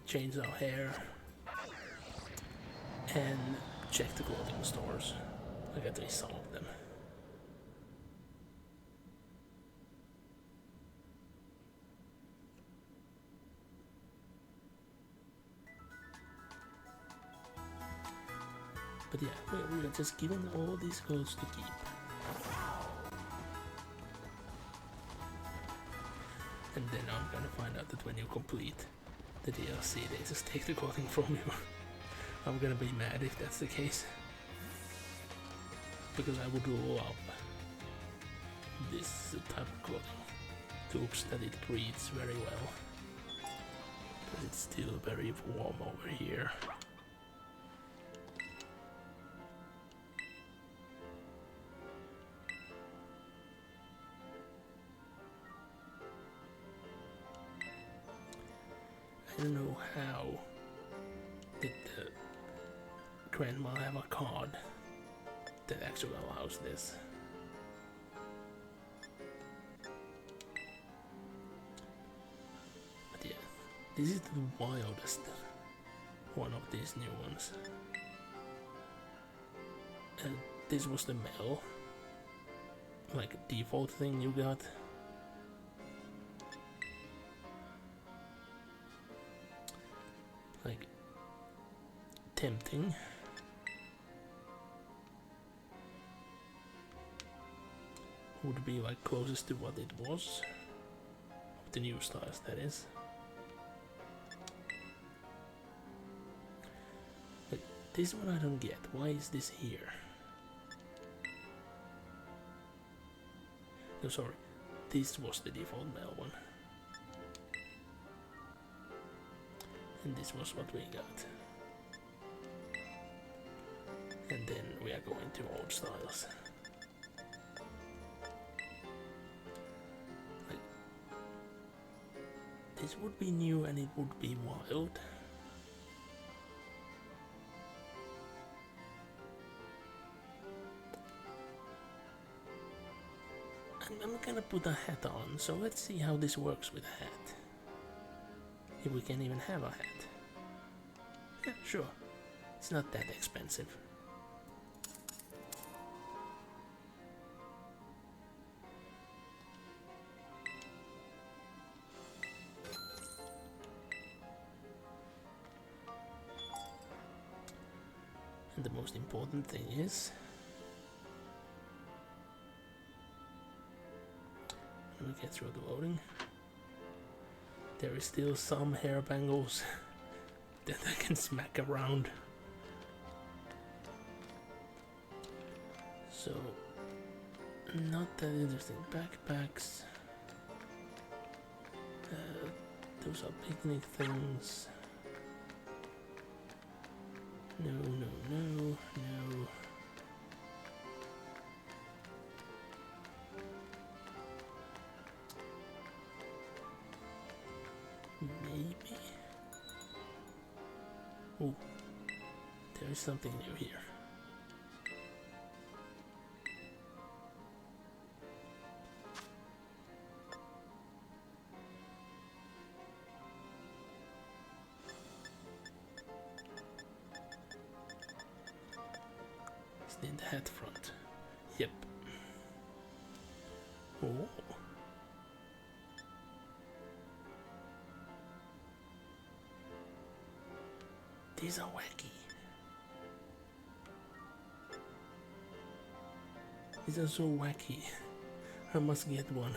change our hair and check the clothing stores. Like at least some of them. But yeah, we're just given all these clothes to keep. And then I'm gonna find out that when you complete the DLC, they just take the clothing from you. I'm gonna be mad if that's the case. Because I would love this type of clothing. Hopes that it breathes very well. But it's still very warm over here. I don't know how did the grandma have a card that actually allows this. But yeah, this is the wildest one of these new ones. And this was the Mel, like default thing you got. Like tempting. Would be like closest to what it was. The new styles, that is. But this one I don't get. Why is this here? No, sorry. This was the default male one. And this was what we got. And then we are going to old styles. This would be new and it would be wild. I'm gonna put a hat on, so let's see how this works with a hat. If we can even have a hat. Yeah, sure. It's not that expensive. And the most important thing is, when we get through the loading, there is still some hair bangles that I can smack around. So, not that interesting. Backpacks. Those are picnic things. No, no, no, no. Maybe. Oh, there is something new here. It's in the hat front. Yep. Oh. These are wacky. These are so wacky. I must get one.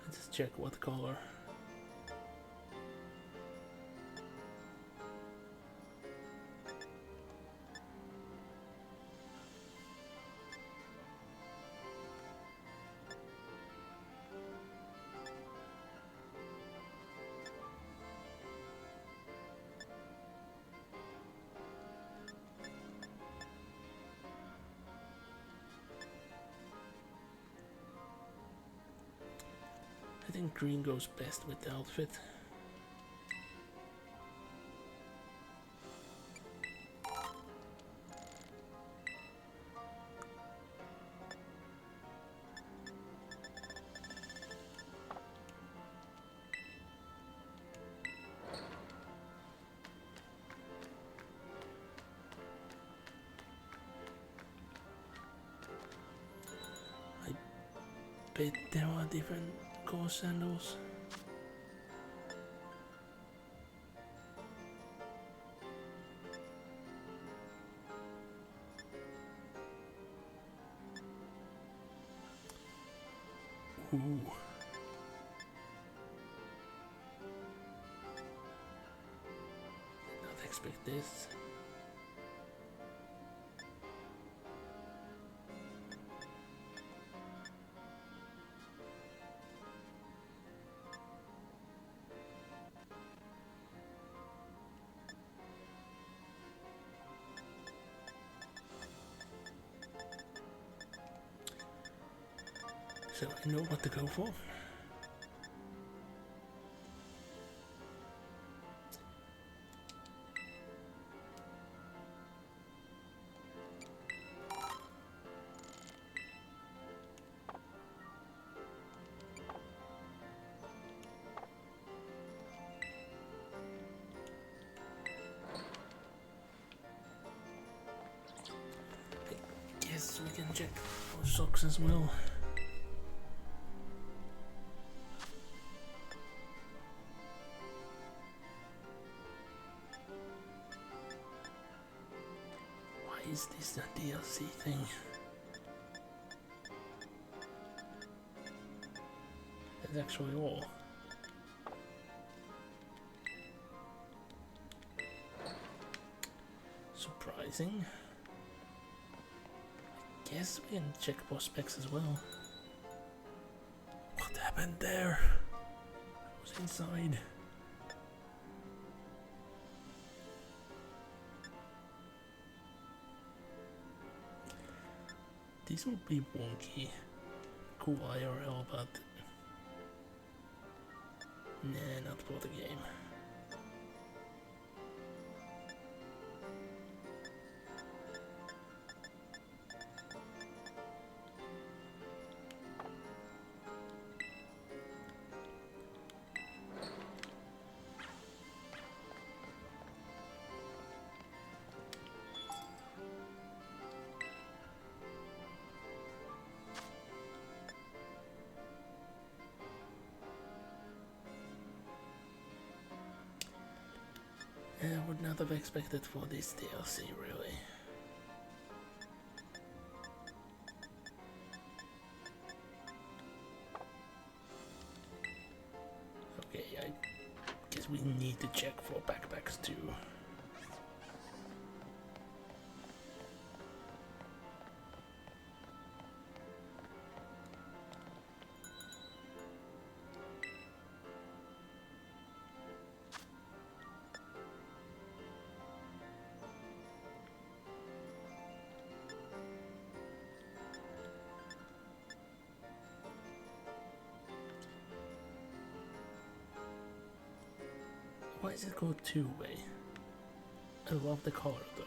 Let's check what color. I think green goes best with the outfit. I bet there are different color sandals. Ooh. Did not expect this. So I know what to go for. I guess we can check our socks as well. Is this a DLC thing? That's actually all. Surprising. I guess we can check prospects as well. What happened there? I was inside. This would be wonky. Cool IRL, but Nah, not for the game. I would not have expected for this DLC, really. Okay, I guess we need to check for backpacks too. Why is it called two-way? I love the color though.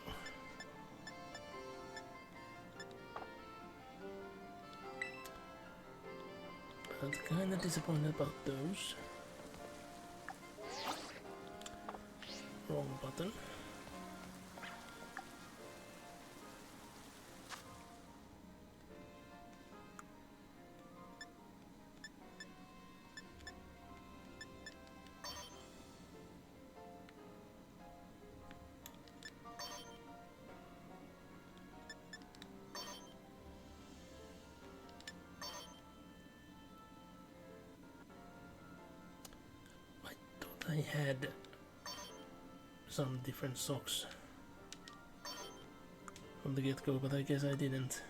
But kinda disappointed about those. Wrong button. I had some different socks from the get-go, but I guess I didn't.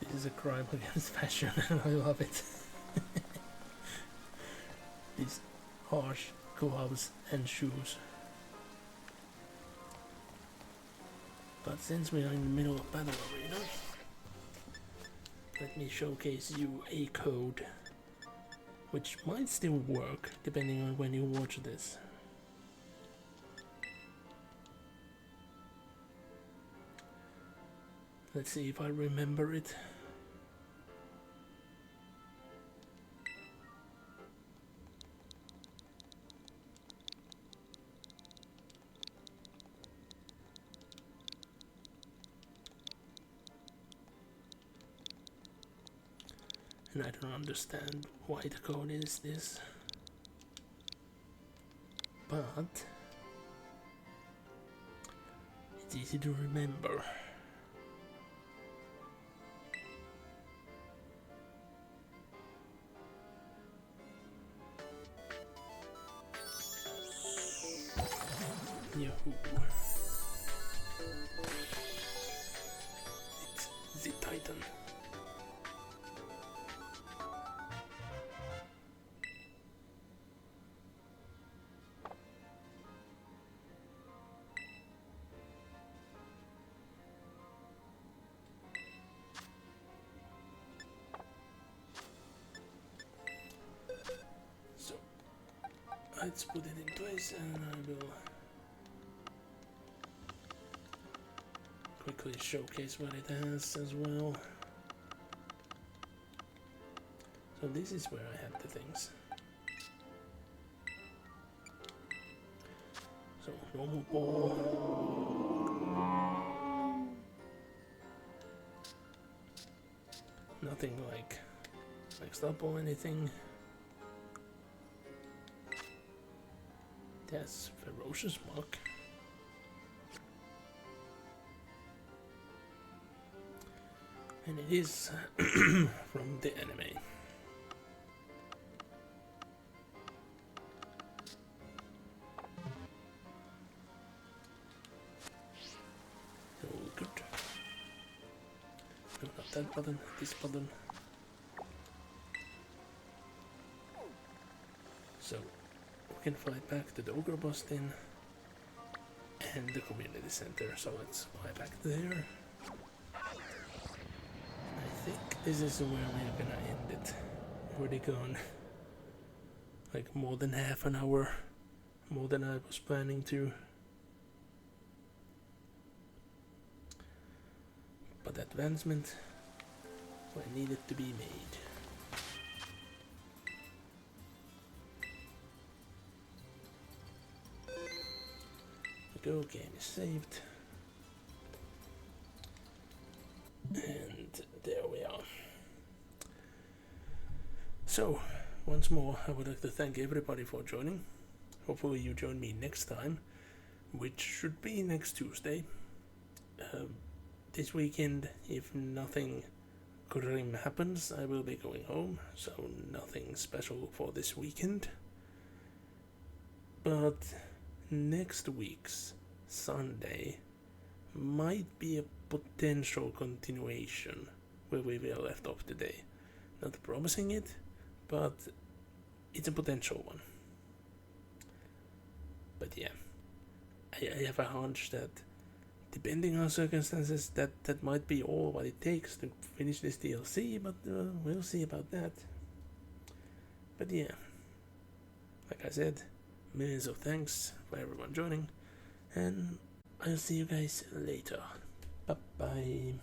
This is a crime against fashion and I love it. These harsh gloves and shoes. But since we are in the middle of battle arena, let me showcase you a code which might still work depending on when you watch this. Let's see if I remember it. And I don't understand why the code is this, but it's easy to remember. Yahoo! It's the Titan. So let's put it in place and I will quickly showcase what it has as well. So this is where I have the things. So normal ball. Nothing like mixed up or anything. That's ferocious mark. And it is from the anime. that button, this button. So we can fly back to the Ogre Boston and the community center. So let's fly back there. I think this is where we're gonna end it. Already gone like more than half an hour, more than I was planning to. But advancement where it needed to be made. Go, game is saved. And there we are. So, once more, I would like to thank everybody for joining. Hopefully you join me next time, which should be next Tuesday. This weekend, if nothing grim happens, I will be going home, so nothing special for this weekend. But next week's Sunday might be a potential continuation where we were left off today. Not promising it, but it's a potential one. But yeah, I have a hunch that depending on circumstances, that might be all what it takes to finish this DLC, but we'll see about that. But yeah, like I said, millions of thanks for everyone joining, and I'll see you guys later. Bye bye.